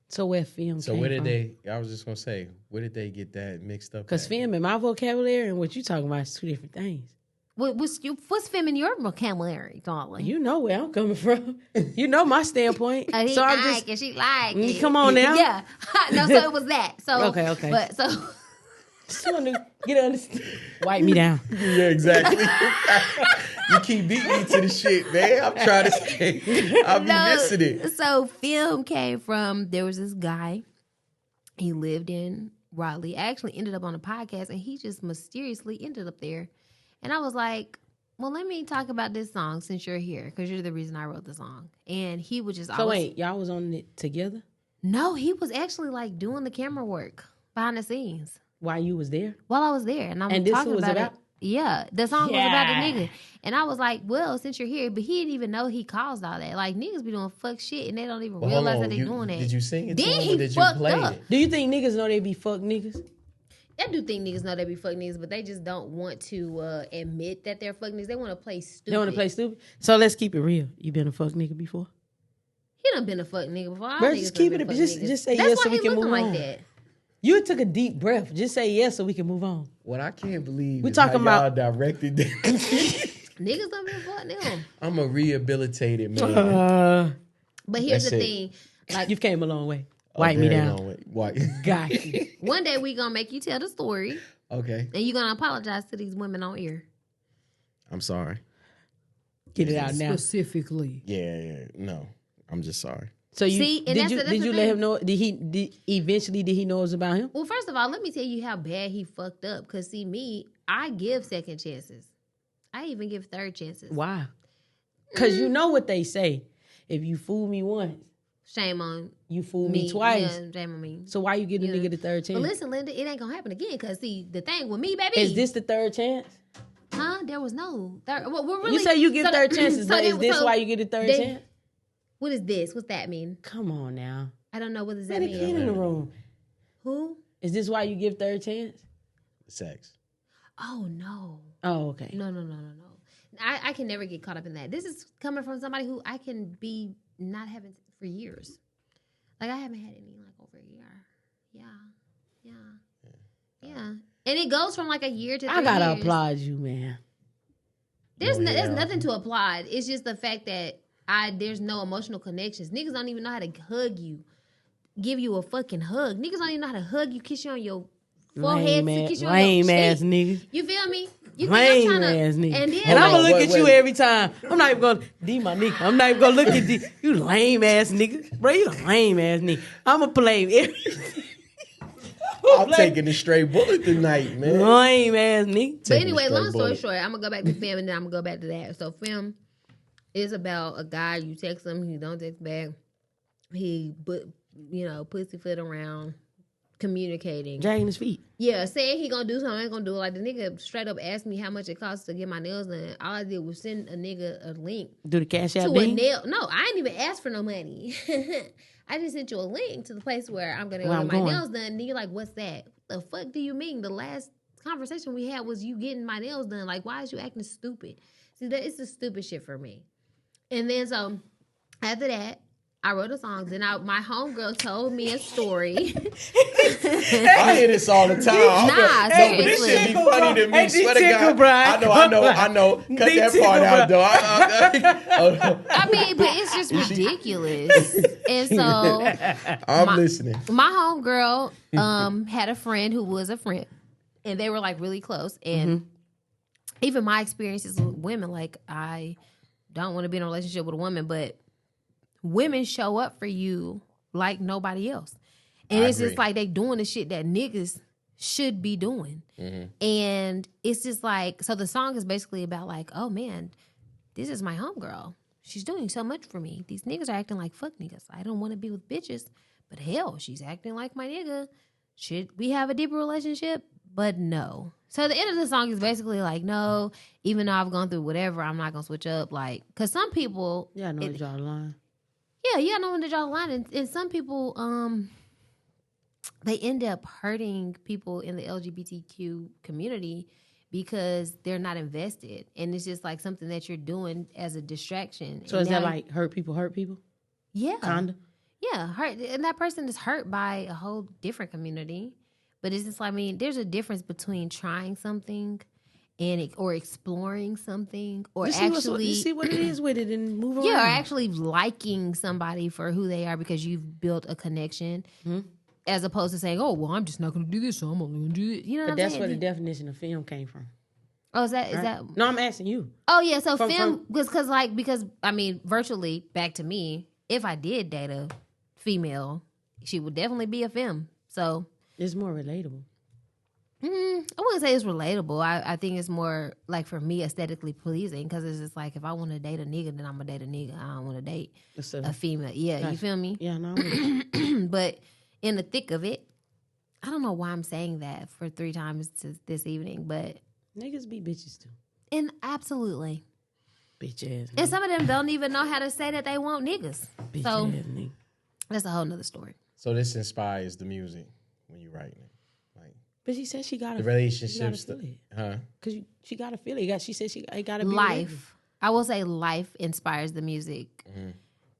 So where film? So where did they? I was just gonna say, where did they get that mixed up? Because film in my vocabulary and what you talking about is two different things. What's film in your vocabulary, darling? You know where I'm coming from. You know my standpoint. He so I'm just and she like it. Come on now. Yeah. No, so it was that. So okay. But so just want to get understand. Wipe me down. Yeah, exactly. You keep beating me to the shit, man. I'm trying to stay. I'll be missing it. So film came from, there was this guy. He lived in Raleigh. I actually ended up on a podcast and he just mysteriously ended up there. And I was like, well, let me talk about this song since you're here, because you're the reason I wrote the song. And he would just So wait, y'all was on it together? No, he was actually like doing the camera work behind the scenes. While you was there? While I was there. And this talking was about it. Yeah, the song was about the nigga. And I was like, well, since you're here, but he didn't even know he caused all that. Like, niggas be doing fuck shit and they don't even realize that they doing that. Did you sing it to then him or did you play it? Do you think niggas know they be fuck niggas? I do think niggas know they be fuck niggas, but they just don't want to admit that they're fuck niggas. They want to play stupid. They want to play stupid? So let's keep it real. You been a fuck nigga before? He done been a fuck nigga before. Bro, just keep it. Just say yes so we can move on. That. You took a deep breath. Just say yes so we can move on. What I can't believe we is talking how about y'all directed that. Niggas don't be a fuck nigga. I'm a rehabilitated man. But here's the thing. Like, you've came a long way. Wipe me down. Got you. One day we gonna make you tell the story. Okay. And you're gonna apologize to these women on air. I'm sorry. Get it out now. Specifically. Yeah. No. I'm just sorry. So did you let him know? Did he know it was about him? Well, first of all, let me tell you how bad he fucked up. Because see, me, I give second chances. I even give third chances. Why? Because you know what they say. If you fool me once, shame on you. Fool me twice. Yeah, shame on me. So why you give a nigga the third chance? But listen, Linda, it ain't gonna happen again. Because see, the thing with me, baby, is this the third chance? Huh? There was no third. Well, we're really. You say you give third chances, but is this why you get a third chance? What is this? What's that mean? Come on now. I don't know what does that mean. Kid in the room. Who? Is this why you give third chance? Sex. Oh no. Oh okay. No. I can never get caught up in that. This is coming from somebody who I can be not having for years. Like I haven't had any like over a year. Yeah. And it goes from like a year to 3 years. I gotta applaud you, man. There's nothing to applaud. It's just the fact that there's no emotional connections. Niggas don't even know how to hug you, give you a fucking hug. Niggas don't even know how to hug you, kiss you on your forehead to kiss you on lame your ass cheek. nigga. You feel me? You think Lame I'm trying ass to, nigga. and then And I'm gonna like, look at you every time. I'm not even gonna D my nigga. I'm not even gonna look at D. You lame ass nigga. Bro, you a lame ass nigga. I'm gonna play every I'm taking the straight bullet tonight, man. lame ass nigga. but anyway, long story short, I'm gonna go back to film and then I'm gonna go back to that. So film is about a guy, you text him, he don't text back. He pussyfoot around, communicating. Dragging his feet. Yeah, saying he gonna do something, ain't gonna do it. Like the nigga straight up asked me how much it costs to get my nails done. All I did was send a nigga a link Do the cash out to a bean? nail. No, I ain't even asked for no money. I just sent you a link to the place where I'm gonna go get my nails done. And you're like, what's that? What the fuck do you mean? The last conversation we had was you getting my nails done. Like, why is you acting stupid? See, that it's the stupid shit for me. And then so after that, I wrote a song. Then my homegirl told me a story. I hear this all the time. Nah, No, but this shit be funny to me. Swear to God. I know. Cut that part out, though. I mean, but it's just ridiculous. And so I'm listening. My homegirl had a friend who was a friend, and they were like really close. And even my experiences with women, like I don't want to be in a relationship with a woman, but women show up for you like nobody else. And it's just like they doing the shit that niggas should be doing. And it's just like, so the song is basically about like, oh man, this is my homegirl. She's doing so much for me. These niggas are acting like fuck niggas. I don't want to be with bitches, but hell, she's acting like my nigga. Should we have a deeper relationship? But no. So the end of the song is basically like, no, even though I've gone through whatever, I'm not gonna switch up. Like, cause some people, Yeah, I know to draw the line. yeah, you know when to draw the line, and some people, they end up hurting people in the LGBTQ community because they're not invested, and it's just like something that you're doing as a distraction. So and is that like hurt people? Yeah, Kinda. yeah, hurt, and that person is hurt by a whole different community. But it's just like, I mean, there's a difference between trying something or exploring something, or You see what it is with it and move around. yeah, or actually liking somebody for who they are because you've built a connection, as opposed to saying, "Oh, well, I'm just not going to do this, so I'm only going to do it." You know, But what that's I'm where saying? the definition of film came from. Oh, is that No, I'm asking you. Oh yeah, so From- film because I mean, virtually back to me. If I did date a female, she would definitely be a femme. So It's more relatable. I wouldn't say it's relatable. I think it's more like for me aesthetically pleasing because it's just like if I want to date a nigga, then I'm gonna date a nigga. I don't want to date a female. Yeah, Gotcha. you feel me? Yeah, no, I'm with you. But in the thick of it, I don't know why I'm saying that for 3 times this evening, but Niggas be bitches too. and absolutely. Bitch ass. And some of them don't even know how to say that they want niggas. Bitch So ass nigga. that's a whole nother story. So this inspires the music when you're writing it. Like But she said she got the relationships, feel it. huh? Cause she got to feel it. She said it got to be relatable. Life. I will say life inspires the music.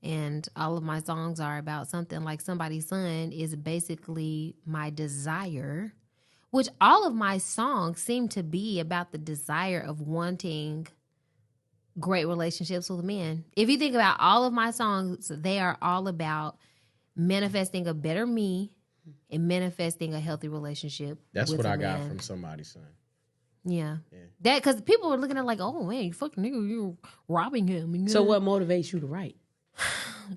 And all of my songs are about something like Somebody's Son is basically my desire, which all of my songs seem to be about the desire of wanting great relationships with men. If you think about all of my songs, they are all about manifesting a better me and manifesting a healthy relationship. That's with what a I got man. from Somebody's Son. Yeah. That because people were looking at it like, oh man, you fucking nigga, you're robbing him. You So know? what motivates you to write?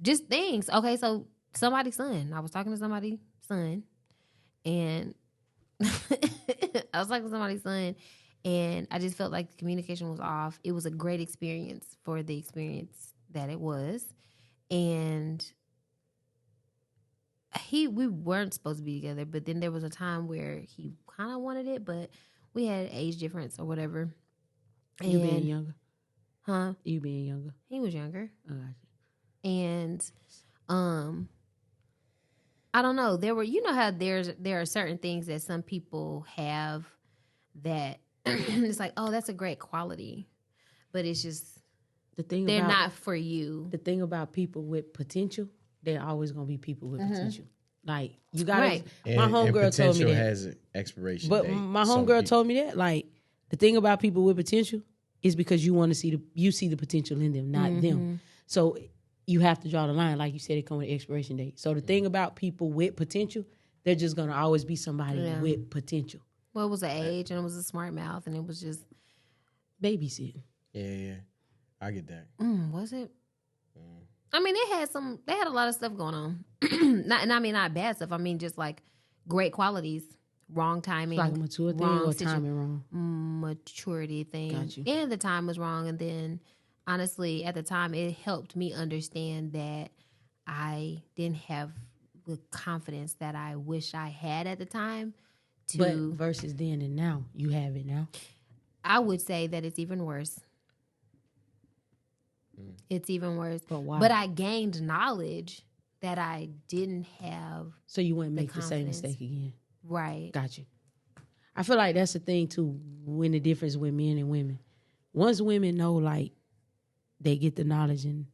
Just things. Okay, so somebody's son. I was talking to somebody's son, and I just felt like the communication was off. It was a great experience for the experience that it was, and we weren't supposed to be together. But then there was a time where he kind of wanted it, but we had age difference or whatever. You being younger? Huh? You being younger? He was younger. I got you. And I don't know. There were, you know how there are certain things that some people have that it's like, oh, that's a great quality, but it's just they're not for you. The thing about people with potential, they're always gonna be people with potential. Like you gotta. Right. My homegirl told me that. has an expiration But date. my homegirl told me that. Like the thing about people with potential is because you see the potential in them, not them. So you have to draw the line, like you said, it comes with an expiration date. So the thing about people with potential, they're just gonna always be somebody with potential. Well, it was an age and it was a smart mouth and it was just babysitting. Yeah. I get that. Was it? I mean, they had a lot of stuff going on. Not bad stuff. I mean, just like great qualities, wrong timing. Like a mature thing or timing wrong? Maturity thing. Got you. And the time was wrong. And then, honestly, at the time, it helped me understand that I didn't have the confidence that I wish I had at the time. But versus then and now, you have it now. I would say that it's even worse. It's even worse. But why? But I gained knowledge that I didn't have. So you wouldn't make the same mistake again. Right. Got you. I feel like that's the thing too, when the difference with men and women. Once women know, like, they get the knowledge and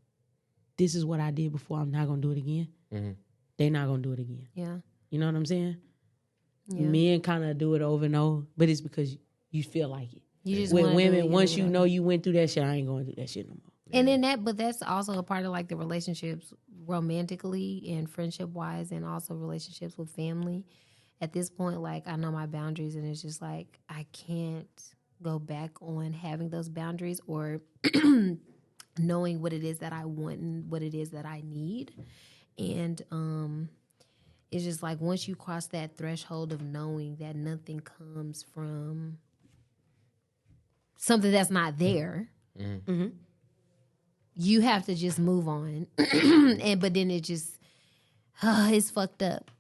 this is what I did before, I'm not going to do it again. They're not going to do it again. Yeah. You know what I'm saying? Yeah. Men kind of do it over and over, but it's because you feel like it. You just with women, do it, once you know you went through that shit, I ain't going to do that shit no more. And then but that's also a part of like the relationships romantically and friendship wise, and also relationships with family. At this point, like, I know my boundaries, and it's just like I can't go back on having those boundaries or knowing what it is that I want and what it is that I need. And it's just like once you cross that threshold of knowing that nothing comes from something that's not there, you have to just move on. But then it just, it's fucked up.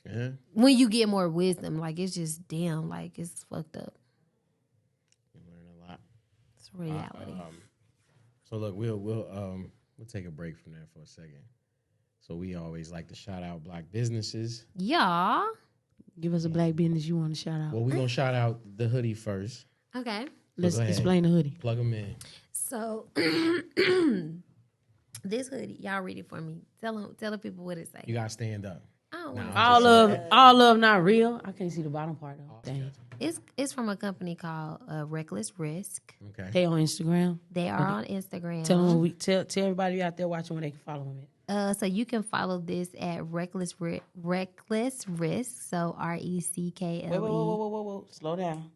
Yeah. When you get more wisdom, like, it's just, damn, like, it's fucked up. You learn a lot. It's reality. So look, we'll take a break from there for a second. So we always like to shout out Black businesses. Yeah. Give us a black business you want to shout out. Well, we're going to shout out the hoodie first. Okay. Let's explain the hoodie. Plug them in. So, this hoodie, y'all read it for me. Tell the people what it say. You got to stand up. I don't Nah, want All of not real. I can't see the bottom part though. Dang. It's from a company called Reckless Risk. Okay. They on Instagram. They are on Instagram. Tell everybody out there watching where they can follow them at. So you can follow this at Reckless Risk. So RECKLE. Whoa. Slow down.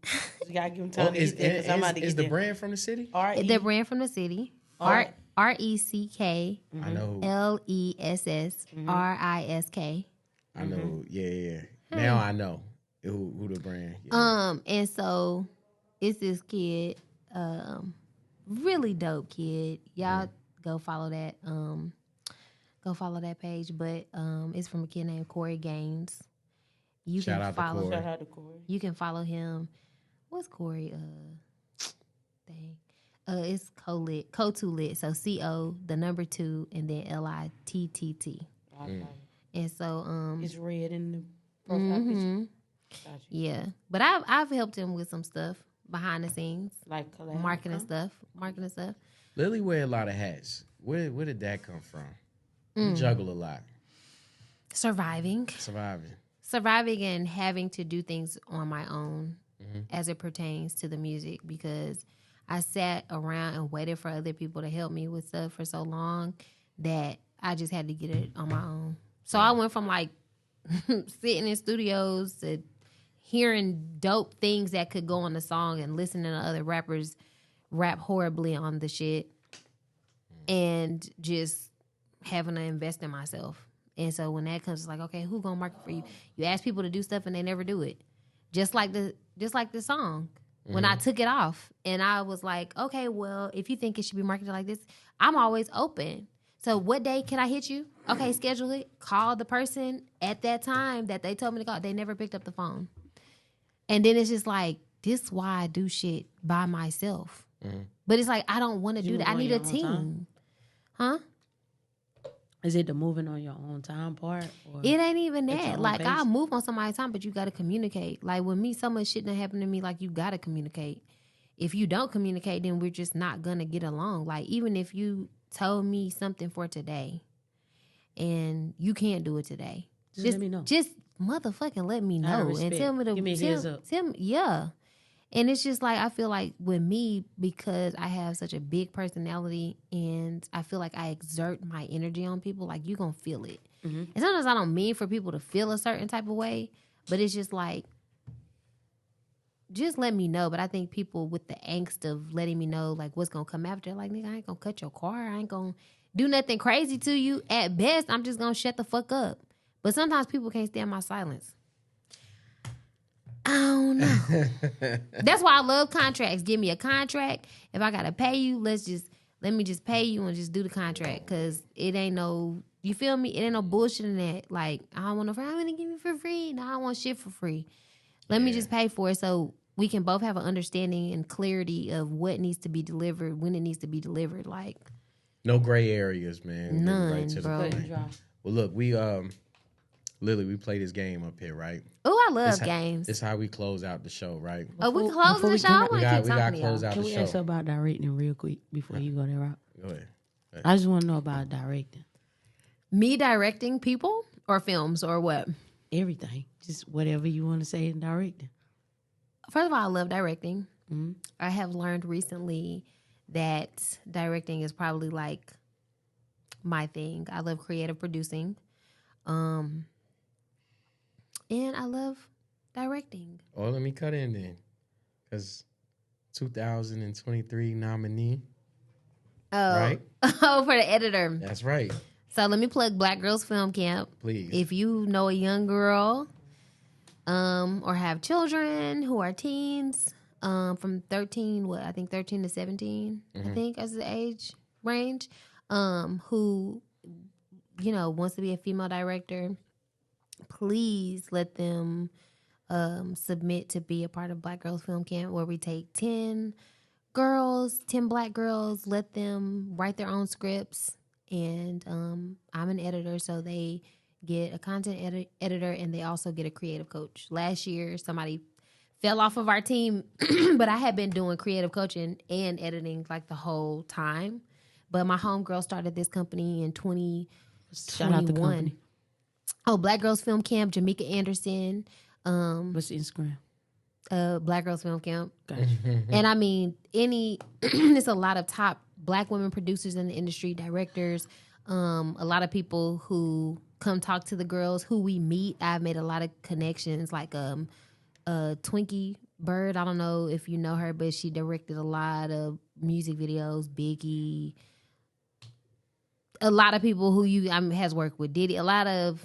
You gotta give them time to get there. Is the brand from the city? The brand from the city. RECKLESS I know. RISK. I know. Yeah. Now I know who the brand. Yeah. And so it's this kid, really dope kid. Y'all go follow that. Go follow that page. But it's from a kid named Corey Gaines. Shout out to Corey. You can follow him. What's Corey? It's Co2Lit. So CO, the number 2, and then LITTT. And so it's red in the profile picture. Gotcha. Yeah, but I've helped him with some stuff behind the scenes, like marketing stuff. Lily wear a lot of hats. Where did that come from? You juggle a lot. Surviving and having to do things on my own as it pertains to the music, because I sat around and waited for other people to help me with stuff for so long that I just had to get it on my own. So I went from like sitting in studios to hearing dope things that could go on the song and listening to other rappers rap horribly on the shit and just having to invest in myself. And so when that comes, it's like, okay, who gonna market for you? You ask people to do stuff and they never do it. Just like the song. When I took it off and I was like, okay, well, if you think it should be marketed like this, I'm always open. So what day can I hit you? Okay, schedule it. Call the person at that time that they told me to call. They never picked up the phone. And then it's just like, this is why I do shit by myself. But it's like, I don't want to do that. I need a team. Huh? Is it the moving on your own time part? Or it ain't even that. Like, pace? I'll move on somebody's time, but you got to communicate. Like, with me, so much shit done happened to me, like, you got to communicate. If you don't communicate, then we're just not going to get along. Like, even if you told me something for today and you can't do it today, just let me know. Just motherfucking let me know. And tell me give me a heads up. Yeah. And it's just like, I feel like with me, because I have such a big personality and I feel like I exert my energy on people, like, you're going to feel it. And sometimes I don't mean for people to feel a certain type of way, but it's just like, just let me know. But I think people with the angst of letting me know like what's gonna come after, like, nigga, I ain't gonna cut your car. I ain't gonna do nothing crazy to you. At best, I'm just gonna shut the fuck up. But sometimes people can't stand my silence. I don't know. That's why I love contracts. Give me a contract. If I gotta pay you, let me just pay you and just do the contract. Cause it ain't no, you feel me? It ain't no bullshit in that. Like, I don't want no, I'm gonna give you for free. No, I don't want shit for free. Let me just pay for it so we can both have an understanding and clarity of what needs to be delivered, when it needs to be delivered. Like, no gray areas, man. None, right to bro. the point. Well, look, we Lily, we play this game up here, right? Oh, I love games. This how we close out the show, right? Oh, we closing the show? I want to keep talking to y'all. Can we ask about directing real quick before you go that route? Go ahead. I just want to know about directing. Me directing people or films or what? Everything. Just whatever you want to say in directing. First of all, I love directing. Mm-hmm. I have learned recently that directing is probably like my thing. I love creative producing. And I love directing. Oh, let me cut in then. Because 2023 nominee. Oh. Right? Oh, for the editor. That's right. So let me plug Black Girls Film Camp. Please. If you know a young girl or have children who are teens from 13 to 17, I think as the age range, who, you know, wants to be a female director, please let them submit to be a part of Black Girls Film Camp, where we take 10 Black girls, let them write their own scripts. And I'm an editor, so they get a content editor and they also get a creative coach. Last year, somebody fell off of our team, but I had been doing creative coaching and editing like the whole time. But my homegirl started this company in 2021. Shout out the company. Oh, Black Girls Film Camp, Jamaica Anderson. What's Instagram? Black Girls Film Camp. Gotcha. And I mean, there's a lot of top Black women producers in the industry, directors, a lot of people who come talk to the girls who we meet. I've made a lot of connections, like Twinkie Bird. I don't know if you know her, but she directed a lot of music videos, Biggie. A lot of people who has worked with Diddy, a lot of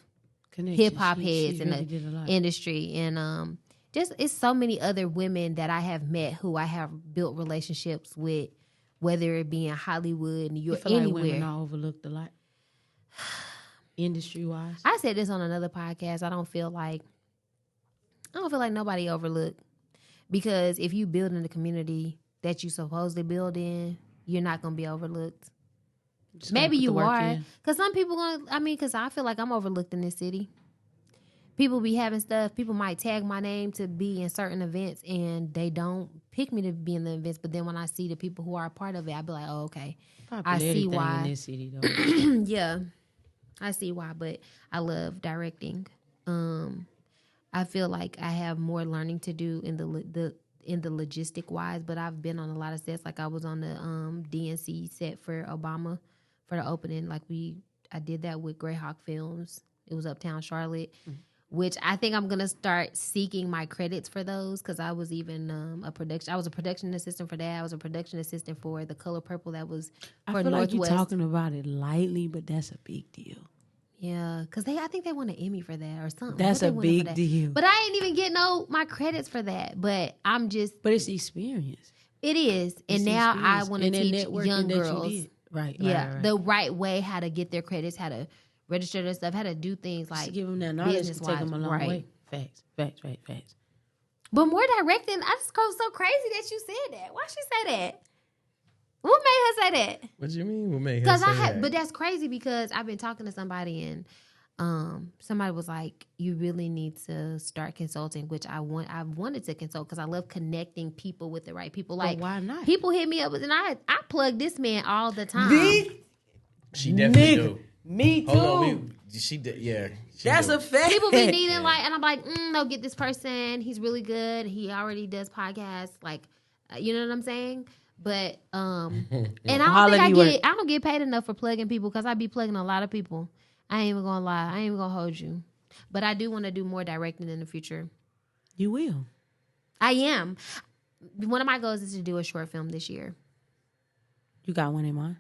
hip hop heads in the industry, and just it's so many other women that I have met who I have built relationships with, whether it be in Hollywood, New York, anywhere. Like women are overlooked a lot, industry wise. I said this on another podcast. I don't feel like nobody overlooked, because if you build in the community that you supposedly build in, you're not gonna be overlooked. Maybe you are, because some people because I feel like I'm overlooked in this city. People be having stuff. People might tag my name to be in certain events, and they don't pick me to be in the events. But then when I see the people who are a part of it, I be like, oh, okay. I see why. In this city, though. Yeah, I see why. But I love directing. I feel like I have more learning to do in the logistic wise. But I've been on a lot of sets. Like I was on the DNC set for Obama for the opening. Like I did that with Greyhawk Films. It was Uptown Charlotte. Mm-hmm. Which I think I'm gonna start seeking my credits for those, because I was even I was a production assistant for that. I was a production assistant for The Color Purple. That was for I feel Northwest. like you're talking about it lightly, but that's a big deal. Yeah, because I think they won an Emmy for that or something. That's a big deal. But I ain't even get my credits for that. But I'm just. But it's the experience. It is, and now I want to teach young girls, right? The right way, how to get their credits, how to register their stuff, how to do things like just give them that knowledge to take them a long way. Facts. But more directing, I just go so crazy that you said that. Why she say that? What made her say that? What do you mean? What made her say that? But that's crazy, because I've been talking to somebody and somebody was like, "You really need to start consulting," which I wanted to consult because I love connecting people with the right people. Like, why not? People hit me up and I plug this man all the time. She definitely do. Me too. Hold on, she did. Yeah, that's a fact. People be needing and I'm like, no, get this person. He's really good. He already does podcasts. Like, you know what I'm saying? But and I don't get paid enough for plugging people, because I be plugging a lot of people. I ain't even gonna lie. I ain't even gonna hold you. But I do want to do more directing in the future. You will. I am. One of my goals is to do a short film this year. You got one in mind?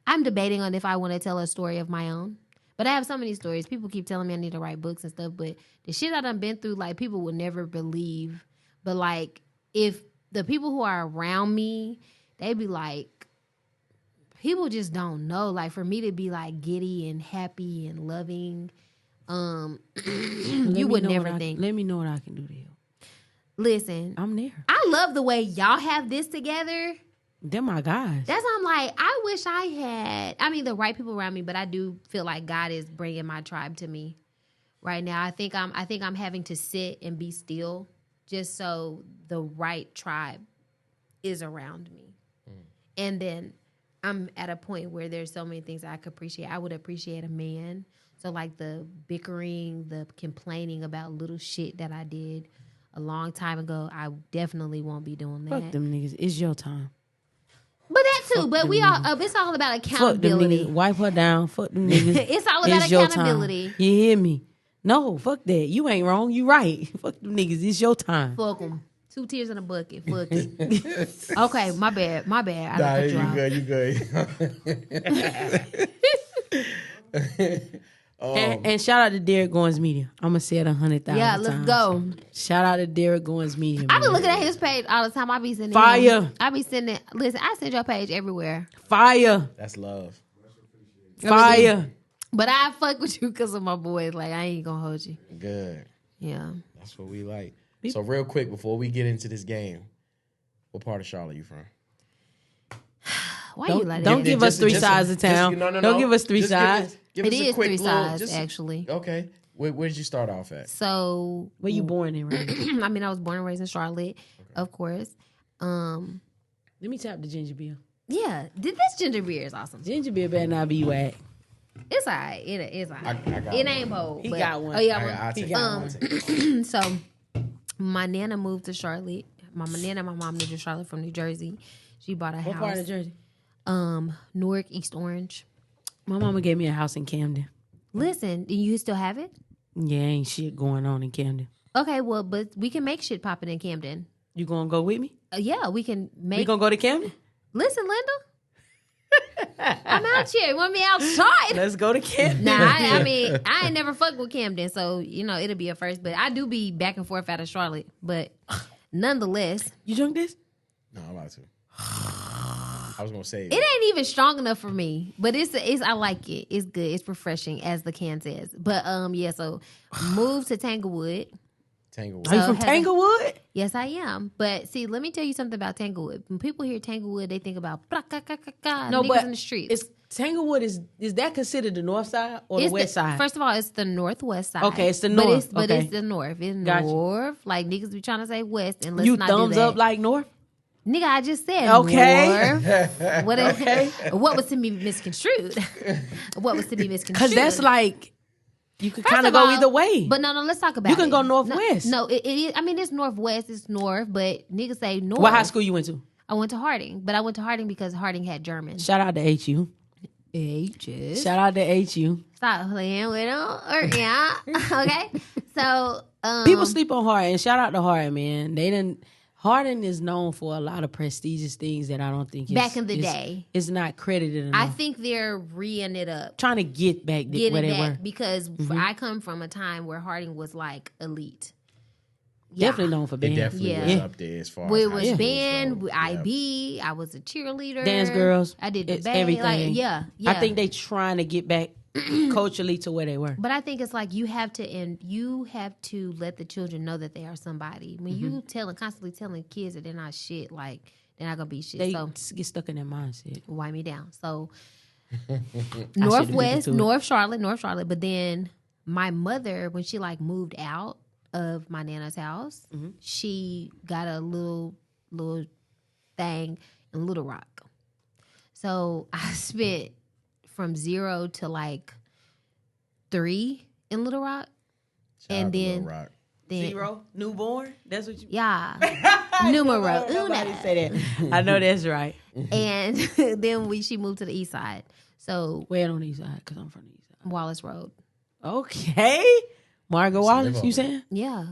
I'm debating on if I want to tell a story of my own. But I have so many stories. People keep telling me I need to write books and stuff. But the shit I done been through, like, people would never believe. But, like, if the people who are around me, they be like, people just don't know. Like, for me to be, like, giddy and happy and loving, you would never think. Let me know what I can do to help. Listen. I'm there. I love the way y'all have this together. They're my guys. That's why I'm like, I wish I had, the right people around me, but I do feel like God is bringing my tribe to me right now. I think I'm having to sit and be still just so the right tribe is around me. And then I'm at a point where there's so many things I could appreciate. I would appreciate a man. So like the bickering, the complaining about little shit that I did a long time ago, I definitely won't be doing that. Fuck them niggas. It's your time. But that too. But we all. It's all about accountability. Fuck them niggas. Wipe her down. Fuck them niggas. It's all about accountability. Time. You hear me? No, fuck that. You ain't wrong. You right. Fuck them niggas. It's your time. Fuck them. 2 tears in a bucket. Fuck it. Okay, my bad. I you good. And shout out to Derek Goins Media. I'm gonna say it 100,000 times. Yeah, let's go. Shout out to Derek Goins Media. I be looking at his page all the time. I be sending fire. I be sending. Listen, I send your page everywhere. Fire. That's love. Fire. But I fuck with you because of my boys. Like, I ain't gonna hold you. Good. Yeah. That's what we like. So real quick before we get into this game, what part of Charlotte you from? Why you like that? Don't give us 3 sides of town. Don't give us 3 sides. Give it us is a quick 3 sides, actually. Okay. Where did you start off at? So. Where you born in, right? I was born and raised in Charlotte, of course. Let me tap the Gingerbread. Yeah. This Gingerbread is awesome. Gingerbread better not be whack. It's all right. It's all right. I got it one. ain't bold. He got one. Oh, yeah. I'll take one. So, my nana moved to Charlotte. My nana and my mom moved to Charlotte from New Jersey. She bought a house. What part of Jersey? Newark, East Orange. My mama gave me a house in Camden. Listen, do you still have it? Yeah, ain't shit going on in Camden. Okay, well, but we can make shit popping in Camden. You gonna go with me? Yeah, we can make. We gonna go to Camden? Listen, Linda. I'm out here. You want me outside? Let's go to Camden. Nah, I ain't never fucked with Camden, so, it'll be a first. But I do be back and forth out of Charlotte. But nonetheless. You drunk this? No, I'm about to. I was gonna say it ain't even strong enough for me, but it's I like it. It's good. It's refreshing, as the can says. But yeah. So moved to Tanglewood. Are you from Tanglewood? Yes, I am. But see, let me tell you something about Tanglewood. When people hear Tanglewood, they think about niggas in the streets. It's Tanglewood is that considered the north side or the west side? First of all, it's the northwest side. Okay, it's the north. But it's the north. It's north. Like, niggas be trying to say west, and let's you not do that. thumbs up like north. Nigga, I just said okay. North. What was to be misconstrued? Because that's like you could kind of go either way. But no, let's talk about it. You can go northwest. No, it is. It's northwest. It's north, but niggas say north. What high school you went to? I went to Harding, but I went to Harding because Harding had German. Shout out to HU. H's. Shout out to HU. Stop playing with them. Yeah. Okay. So people sleep on Harding. Shout out to Harding, man. Harding is known for a lot of prestigious things that I don't think back in the day is not credited enough. I think they're reing it up, trying to get back where they were. Because I come from a time where Harding was like elite. Definitely known for band. It definitely was up there as far as it was band, IB. I was a cheerleader, dance girls. I did the band, everything. Yeah. I think they trying to get back culturally to where they were. But I think it's like you have to let the children know that they are somebody. When you constantly telling kids that they're not shit, like they're not gonna be shit. They so get stuck in their mindset. Wipe me down. So North Charlotte. But then my mother, when she like moved out of my nana's house, she got a little thing in Little Rock. So I spent from 0 to like 3 in Little Rock. And then 0, newborn. That's what you. Yeah, numero uno. Nobody say that. I know that's right. And then she moved to the east side. So Where on the east side? Because I'm from the east side. Wallace Road. Okay. Margaret Wallace, you saying? Yeah.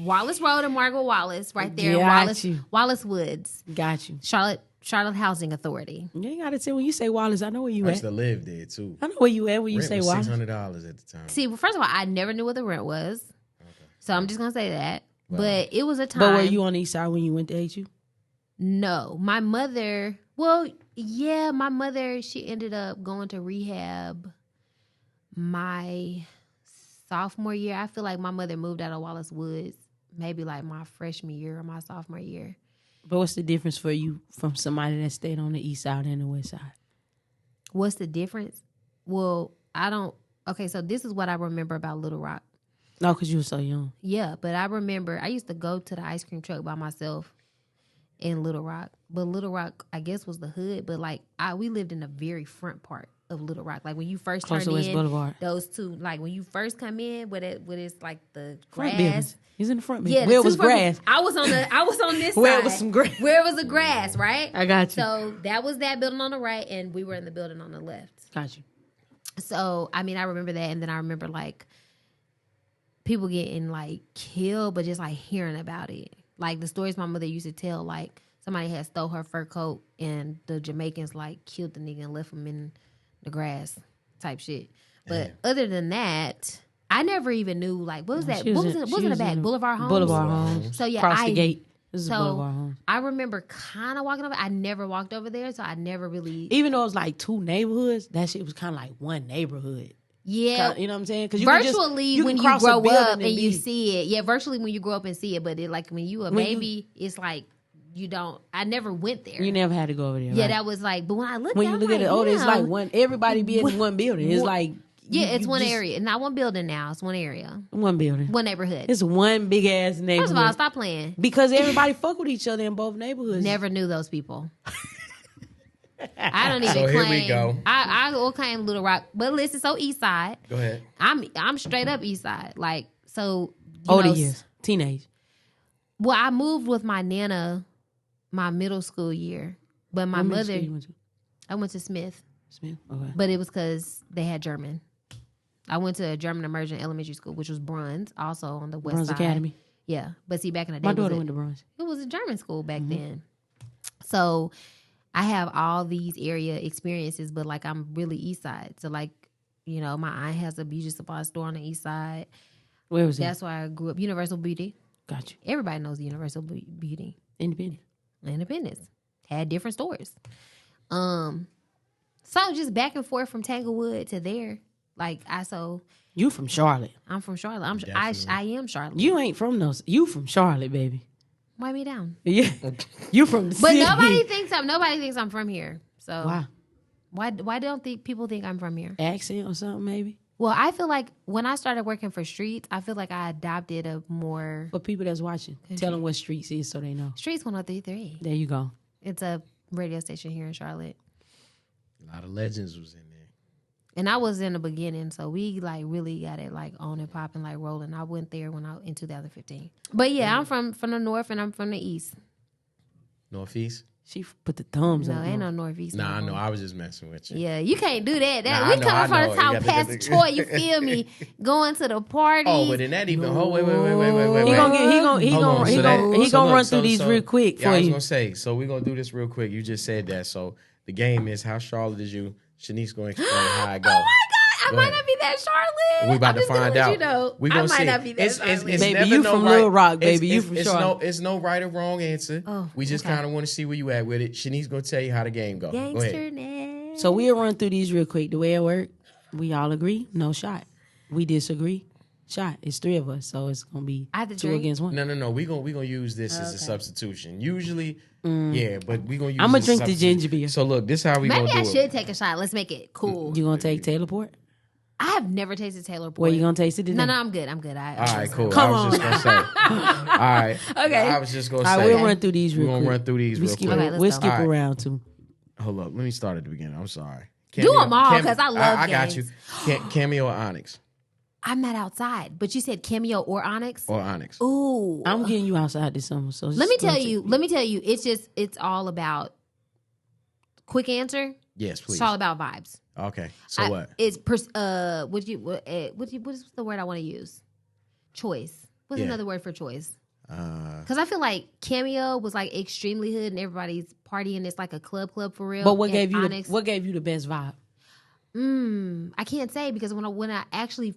Wallace Road and Margaret Wallace right there. Got you. Wallace Woods. Got you. Charlotte Housing Authority. You ain't got to say when you say Wallace, I know where you I at. used to live there too. I know where you at when you Rent say was Wallace. $600 at the time. See, well, first of all, I never knew what the rent was. Okay. So I'm just going to say that. Wow. But it was a time. But were you on the east side when you went to HU? No. My mother, my mother, she ended up going to rehab my sophomore year. I feel like my mother moved out of Wallace Woods maybe like my freshman year or my sophomore year. But what's the difference for you from somebody that stayed on the east side and the west side? What's the difference? Well, so this is what I remember about Little Rock. No, because you were so young. Yeah, but I remember I used to go to the ice cream truck by myself in Little Rock. But Little Rock, I guess, was the hood. But like we lived in the very front part of Little Rock. Like when you first Close turn to West in, Boulevard. those two, like when you first come in, where it's like the Front grass. buildings. He's in the front Yeah, building. Where it was grass. I was on this side. Where it was some grass. Where it was the grass, right? I got you. So that was that building on the right, and we were in the building on the left. Got you. So, I mean, I remember that, and then I remember, like, people getting, like, killed, but just, like, hearing about it. Like, the stories my mother used to tell, like, somebody had stole her fur coat, and the Jamaicans, like, killed the nigga and left him in the grass type shit. But other than that, I never even knew, like, what was that? What was in the back? Boulevard Homes? Boulevard Homes. So, yeah, Across the gate. This is Boulevard Homes. I remember kind of walking over. I never walked over there, so I never really. Even though it was like two neighborhoods, that shit was kind of like one neighborhood. Yeah. You know what I'm saying? Cause virtually when you grow up and you see it. Yeah, virtually when you grow up and see it. But it, like when you a baby, it's like you don't. I never went there. You never had to go over there. Yeah, right? That was like. But when I look at it, it's like one. Everybody be in one building. It's like. Yeah, it's one area. Not one building now. It's one area. One building. One neighborhood. It's one big ass neighborhood. First of all, stop playing. Because everybody fuck with each other in both neighborhoods. Never knew those people. I don't even claim. So here we go. I will claim Little Rock. But listen, so East Side. Go ahead. I'm straight up East Side. Like, so. Older years. Teenage. Well, I moved with my Nana my middle school year. But my mother. I went to Smith. Smith? Okay. But it was because they had German. I went to a German immersion elementary school, which was Bruns, also on the west Bruns side. Academy. Yeah, but see, back in the day, my daughter went to Bruns. It was a German school back then. So I have all these area experiences, but like I'm really East Side. So like, you know, my aunt has a beauty supply store on the East Side. Where was it? That's why I grew up. Universal Beauty. Got you. Everybody knows Universal Beauty. Independence. Had different stores. So just back and forth from Tanglewood to there. Like you from Charlotte? I'm from Charlotte. I am Charlotte. You ain't from those. You from Charlotte, baby. Wipe me down. Yeah, you from the but city. nobody thinks I'm from here. So why don't people think I'm from here? Accent or something maybe. Well, I feel like when I started working for Streets, I feel like I adopted a more for people that's watching. Tell them what Streets is so they know. Streets 103.3. There you go. It's a radio station here in Charlotte. A lot of legends was in there. And I was in the beginning, so we like really got it like on and popping, like rolling. I went there in 2015. But yeah, I'm from the north and I'm from the east. Northeast? She put the thumbs up. No, ain't no northeast. Nah, I know. I was just messing with you. Yeah, you can't do that. We coming from the top past toy. You feel me? Going to the party. Oh, but in that even. No. Wait. He gonna run through these real quick for you. I was gonna say. So we're gonna do this real quick. You just said that. So the game is how Charlotte is you. Shanique's going to explain how I go. Oh my God, I might not be that Charlotte. We about to find out. You know, we gonna I might see. not be that Charlotte. Baby, you from Little Rock, baby. You from Charlotte. It's no right or wrong answer. Oh, we just kind of want to see where you at with it. Shanique's going to tell you how the game goes. Go ahead. So we'll run through these real quick. The way it works, we all agree, no shot. We disagree, shot. It's three of us, so it's going to be 2 against 1. No. We're gonna use this as a substitution. Usually, yeah, but we're going to use I'm going to drink the ginger beer. So look, this is how we going to do it. Maybe I should take a shot. Let's make it cool. You going to take Taylor Port? I have never tasted Taylor Port. Well, you going to taste it today? No, I'm good. All right, cool. Come I was just going to say. All right. Okay. I was just going to say. All right, we'll run through these real quick. We're going to run through these real quick. We'll skip around, too. Hold up. Let me start at the beginning. I'm sorry. Do them all, because I love I got you. Cameo or Onyx? I'm not outside, but you said Cameo or Onyx? Or Onyx. Ooh. I'm getting you outside this summer. So let me tell you, it's all about quick answer. Yes, please. It's all about vibes. Okay. So what? It's what is the word I want to use? Choice. What's another word for choice? Because I feel like Cameo was like extremely hood and everybody's partying. It's like a club for real. But what gave you the best vibe? I can't say because when I actually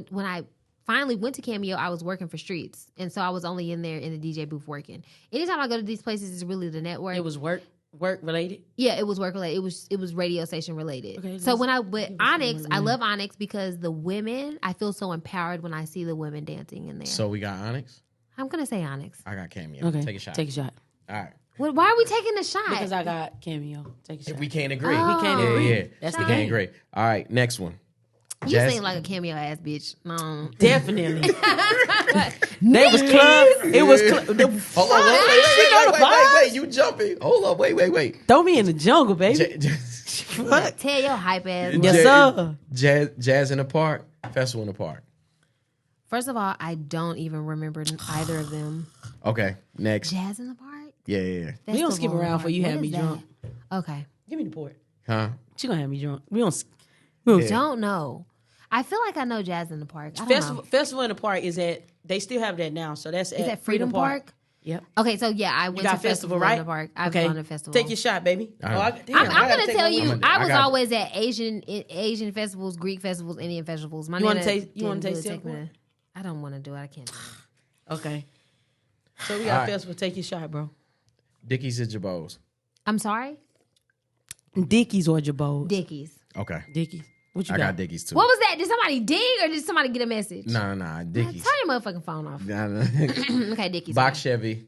when I finally went to Cameo, I was working for Streets, and so I was only in there in the DJ booth working. Anytime I go to these places, it's really the network. It was work related. Yeah, it was work related. It was radio station related. Okay, so when I went Onyx, I love Onyx because the women. I feel so empowered when I see the women dancing in there. So we got Onyx. I'm gonna say Onyx. I got Cameo. Okay, take a shot. All right. Why are we taking a shot? Because I got Cameo. Take a shot. If we can't agree. We can't agree. Yeah. That's the game. Agree. All right, next one. You seem like a Cameo ass bitch. No. Definitely. They was club. It was club. Hold on. Wait. You jumping. Hold on. Wait. Throw me in the jungle, baby. What? Tell your hype ass. Yes, sir. Jazz in the park. Festival in the park. First of all, I don't even remember either of them. Okay, next. Jazz in the park? Yeah. We don't skip around for you have me drunk. Okay. Give me the port. Huh? She gonna have me drunk. We don't don't know. I feel like I know Jazz in the Park. Festival in the Park is at, they still have that now. So that's at Freedom Park? Yep. Okay, so yeah, I went to Festival right? in the Park. I've gone to Festival. Take your shot, baby. I'm going to tell you, I was always at Asian festivals, Greek festivals, Indian festivals. You want to taste it? I don't want to do it. I can't do it. Okay. So we got Festival. Take your shot, bro. Dickies or Jabos? I'm sorry? Dickies or Jabos? Dickies. Okay. Dickies. What you got? got? I got Dickies too. What was that? Did somebody ding or did somebody get a message? No, Dickies. Turn your motherfucking phone off. Okay, Dickies. Box Chevy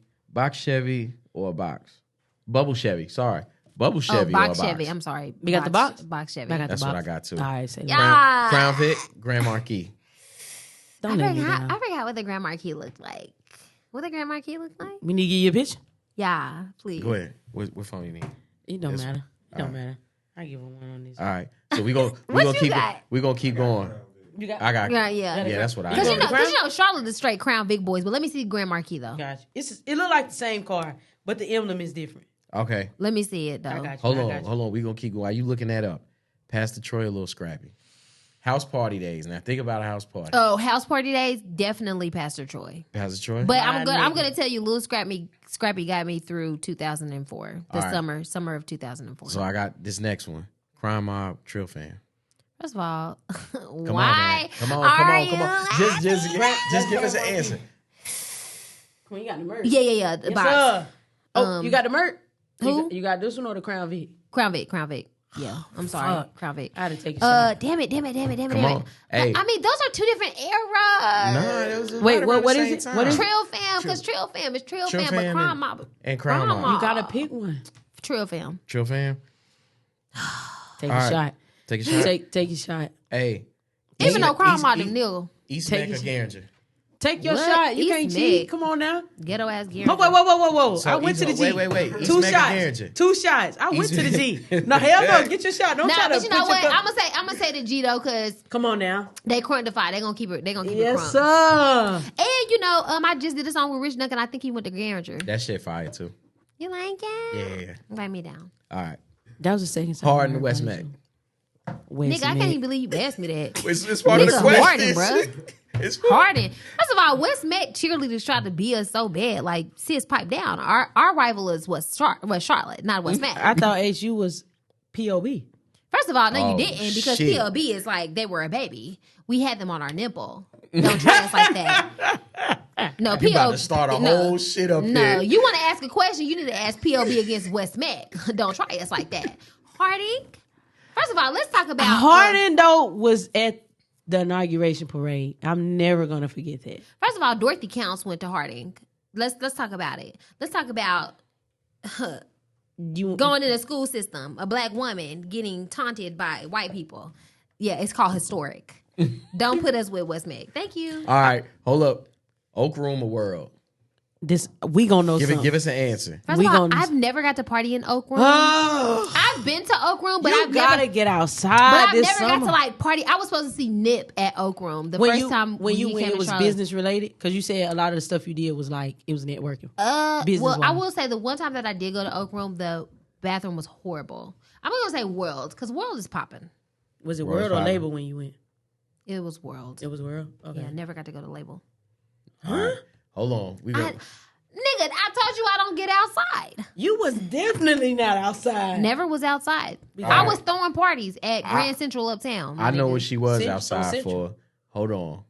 or a box? Bubble Chevy. Sorry. Bubble Chevy or a box? Chevy. I'm sorry. We got the box? Box Chevy. That's what I got too. All right. Say Crown Vic, Grand Marquis. I forgot what the Grand Marquis looked like. What the Grand Marquis looked like? We need to give you a picture? Yeah, please. Go ahead. What phone you need? It don't matter. It don't matter. I give her one on this. All right. So we gonna keep going. You got? I got. Yeah. That's what I got. Because you know Charlotte is straight Crown Vic boys, but let me see Grand Marquis though. Gotcha. It look like the same car, but the emblem is different. Okay. Let me see it though. I got you. Hold on. We gonna keep going. While you looking that up, Pastor Troy a little scrappy. House party days. Now think about a house party. Oh, house party days, definitely Pastor Troy. Pastor Troy. But I'm gonna tell you, Lil Scrappy got me through 2004. Summer of 2004. So I got this next one. Crime Mob, Trill Fam. First of all, why? Come on. Just give us an answer. Come on, you got the merch. Yeah. Yes, sir. Oh, you got the merch? Who? You got this one or the Crown Vic? Crown Vic. Yeah, I'm sorry. Crown Vic. I had to take a shot. Damn it. Come on. Hey. I mean, those are two different eras. No, wait, what is it? What is Trill Fam? Because Trill Fam is Trill Fam, but Crime Mob. And Crime Mob. You gotta pick one. Trill Fam. Take a shot. Take a shot. Take your shot. Hey. Even though Crime Mob is nigga. East Mac or Garinger? Take your shot. You can't cheat. Come on now. Ghetto ass Garinger. Whoa. So I went to the G. Wait. Two shots. I went to the G. No, hell no. Get your shot. Don't try to. But you know what? I'm gonna say the G though, cause come on now. They quantify. They gonna keep it. Yes, sir. And you know, I just did a song with Rich Nuck, and I think he went to Garinger. That shit fire too. You like it? Yeah. Write me down. All right. That was the second song. Hard in West Mac. Nigga, I can't even believe you asked me that. It's part of the question. Harden, bro. It's Harden. First of all, West Mac cheerleaders tried to be us so bad. Like, sis, pipe down. Our rival is Charlotte, not West Mac. I thought HU was POB. First of all, no, you didn't, because POB is like they were a baby. We had them on our nipple. Don't try us like that. No, POB. You about to start a whole shit up here. No, you want to ask a question, you need to ask POB against West Mac. Don't try us like that. Harding. First of all, let's talk about Harden. Though was at the inauguration parade. I'm never gonna forget that. First of all, Dorothy Counts went to Harding. Let's talk about it. Let's talk about going in a school system, a black woman getting taunted by white people. Yeah, it's called historic. Don't put us with West Mac. Thank you. All right, hold up. Oak Room or World? This we gonna know. Give us an answer. First of all, I've never got to party in Oak Room. I've been to Oak Room, but I've gotta never get outside. But I've this never summer. got to like party. I was supposed to see Nip at Oak Room first time when it was Charlotte. business related, because you said a lot of the stuff you did was like it was networking. Well, I will say the one time that I did go to Oak Room, the bathroom was horrible. I'm gonna say World because World is popping. Was it World's World or popping. Label when you went? It was World. It was World. Okay. Yeah, I never got to go to Label. All right. Hold on. Nigga, I told you I don't get outside. You was definitely not outside. Never was outside. All I right. was throwing parties at Grand Central Uptown. I know what she was Central. outside Central. for. Hold on.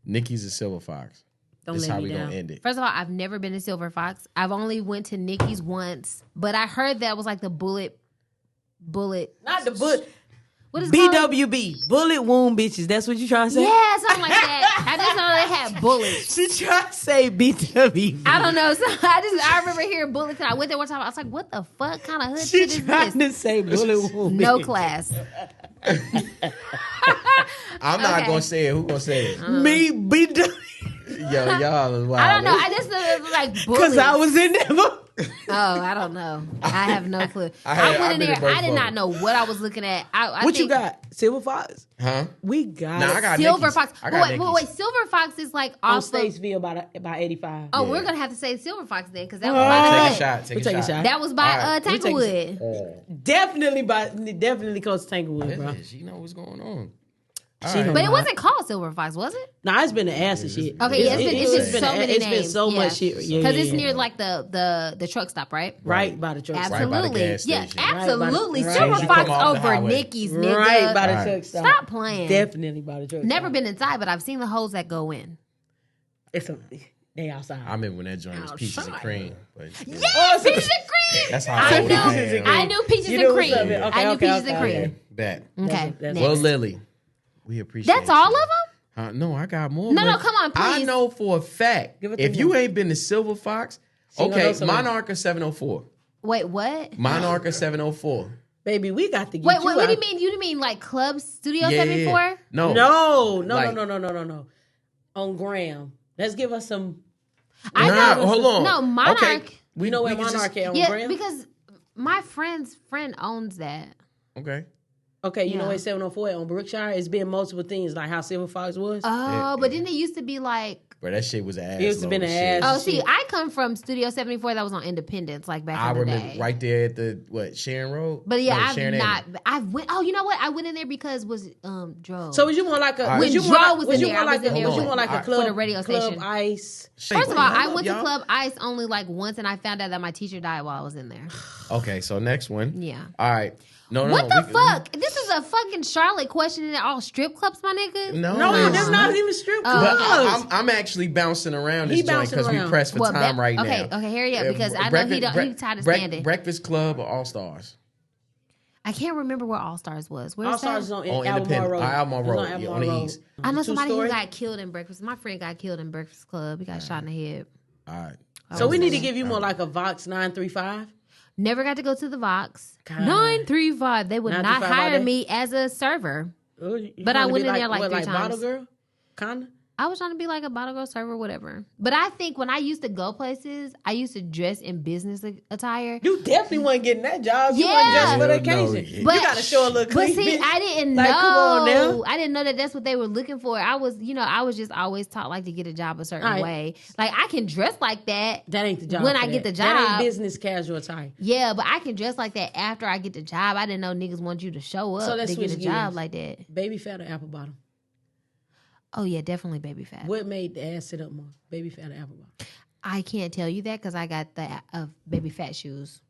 Nikki's a Silver Fox. Don't This is let how me we down. gonna end it. First of all, I've never been to Silver Fox. I've only went to Nikki's once, but I heard that was like the bullet. Not the bullet. What is it called? BWB. Bullet wound bitches. That's what you trying to say? Yeah, something like that. I just know they had bullets. She trying to say BWB. I don't know. So I remember hearing bullets. And I went there one time. I was like, "What the fuck kind of hood She shit is trying this?" to say bullet wound No bitches. class. I'm not Okay. gonna say it. Who gonna say it? Me, BWB. Yo, y'all is wild. I don't know. I just know it was like bullets. Because I was in there. Oh, I don't know. I have no clue. I've I went in been there. in both I did of not them. know what I was looking at. I What you think got? Silver Fox? Huh? We got Nah, it. I got Silver Nikki's. Fox. I got Wait, Nikki's. Silver Fox is like on off of. Statesville by 85. Oh, Yeah. we're gonna have to say Silver Fox then, because that was Oh. by Take the a hood. shot. We take a shot. That was by All right. We take a Tanglewood. Definitely close to Tanglewood, bro. Yeah, she know what's going on. She All right. know. But it wasn't called Silver Fox, was it? Nah, it's been an ass and shit. Okay, yeah, it's been so many It's names. been so much shit. Yeah, Because yeah, it's yeah. near like the truck stop, right? Right by the truck stop. Right by the Absolutely. gas Yeah, station. absolutely. Right. Silver As you Fox come off the over highway. Nikki's, nigga. Right by the Right. truck stop. Stop playing. Definitely by the truck Never stop. been inside, but I've seen the hoes that go in. They outside. I remember when that joint was peaches and Outside. cream. But Yes, peaches and cream. that's how I I knew. am. I knew peaches You and knew what's cream. up, yeah. Okay, I knew okay, peaches and okay, cream. okay. Bet. Okay, That's- next. Well, Lily, we appreciate That's all of you. them? No, I got more. No, man. no, come on, I please. know for a fact, Give it to if me. you ain't been to Silver Fox, She gonna okay, know something. Monarch 704. Wait, what? Monarch 704. Baby, we got to get Wait, you what do you out. mean? You mean like Club Studio Yeah, 74? yeah. No. No. Like- No. On Graham. Let's give us some. I know. Hold on. No, Monarch. Okay. You know where can just- Monarch is on Yeah, Graham? because my friend's friend owns that. Okay. Okay, you know Yeah. where 704 on Brookshire? It's been multiple things like how Silver Fox was. Oh, but didn't it used to be like? Bro, that shit was ass. It used to low been as an shit. ass. Oh, see, shit. I come from Studio 74 that was on Independence, like back I in the remember day. right there at the Sharon Road. But yeah, No, I've Sharon not. Avenue. I've went. Oh, you know what? I went in there because was Dro. So was you more like a? When Was you Dro more like, was was in you there, more I like was in a? there Was you with- more like a for club? the radio Club station. Ice. First of all, I Hold went up, to y'all. Club Ice only like once, and I found out that my teacher died while I was in there. Okay, so next one. Yeah. All right. No. What the fuck? This is a fucking Charlotte question, and all strip clubs, my nigga. No, No, it's that's not even strip Oh, clubs. But I'm actually bouncing around this He joint bouncing because we around. pressed for Well, time right okay, now. okay, hurry up, because I know Breakfast- he tired of standing. Breakfast Club or All Stars? I can't remember where All Stars was. Where's All that? Stars is on On Albemarle Independent. Road. Albemarle It's Road, on yeah, Albemarle on the Road. east. I know somebody who Two-story. got killed in Breakfast. My friend got killed in Breakfast Club. He got shot in the head. All right. So we need to give you more like a Vox 935. Never got to go to the Vox. God. 935. They would not 935 all hire day? me as a server. Oh, you But I wanna went be in there like what, 3 Bottle times. Girl? Kinda. I was trying to be like a bottle girl server, whatever. But I think when I used to go places, I used to dress in business attire. You definitely wasn't getting that job. You Yeah. wasn't just for the Hell no, occasion. yeah. But- You got to show a little But clean. see, bitch. I didn't Like, come on know. now. I didn't know that that's what they were looking for. I was just always taught like to get a job a certain All right. way. Like I can dress like that. That ain't the job. When for I get that. the That job. ain't business casual attire. Yeah, but I can dress like that after I get the job. I didn't know niggas want you to show up So let's to get a switch job gears. like that. Baby fat or apple bottom? Oh yeah, definitely baby fat. What made the ass sit up more? Baby fat or apple bottom? I can't tell you that because I got the baby fat shoes.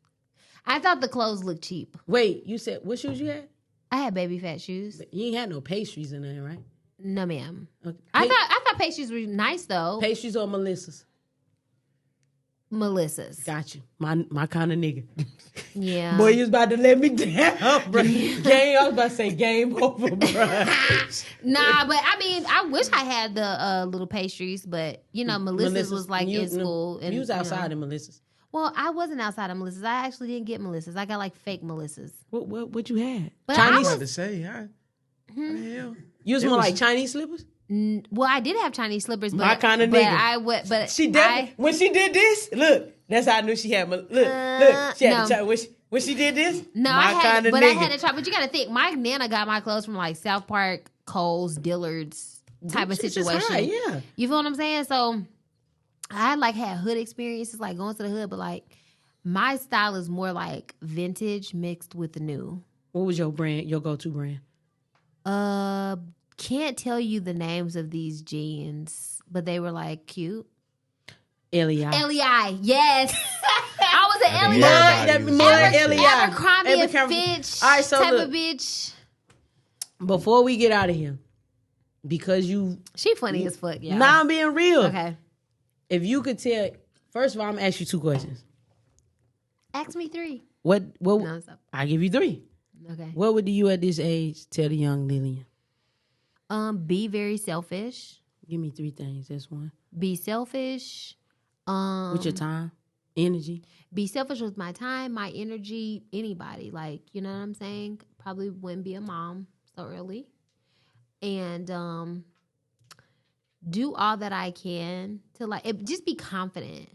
I thought the clothes looked cheap. Wait, you said what shoes you had? I had baby fat shoes. You ain't had no pastries in there, right? No, ma'am. Okay. I thought pastries were nice though. Pastries or Melissa's? Melissa's. Got you. My kind of nigga. Yeah. Boy, you was about to let me down, bro. Game, I was about to say game over, bro. Nah, but I mean, I wish I had the little pastries, but you know, Melissa's was like in school. And you was you know. outside in Melissa's. Well, I wasn't outside of Melissa's. I actually didn't get Melissa's. I got like fake Melissa's. What you had? But I I was was about to say, huh? What the hell? You was It more was- like Chinese slippers? well, I did have Chinese slippers, but My kinda but nigga. I would, but She definitely when she did this. Look, that's how I knew she had. Look, she had no. the when she did this. No, my I had, kind of but nigga. I had to try. But you got to think, my nana got my clothes from like South Park, Kohl's, Dillard's type of Shit just situation. high, yeah. You feel what I'm saying? So I like had hood experiences, like going to the hood, but like My style is more like vintage mixed with new. What was your brand? Your go-to brand? Can't tell you the names of these jeans, but they were like cute. LEI. LEI, yes. I was an I think LEI. everybody was LEI. Abercrombie and Abercrombie. Fitch All right, so type look. of bitch. Before we get out of here, because She funny as fuck, yeah. now I'm being real. Okay. If you could tell, first of all, I'm gonna ask you 2 questions. Ask me 3. What? No, stop. I give you 3. Okay. What would you at this age tell the young Lillian? Be very selfish. Give me 3 things. That's one. Be selfish. With your time, energy. Be selfish with my time, my energy, anybody. Like, you know what I'm saying? Probably wouldn't be a mom so early. And do all that I can to just be confident.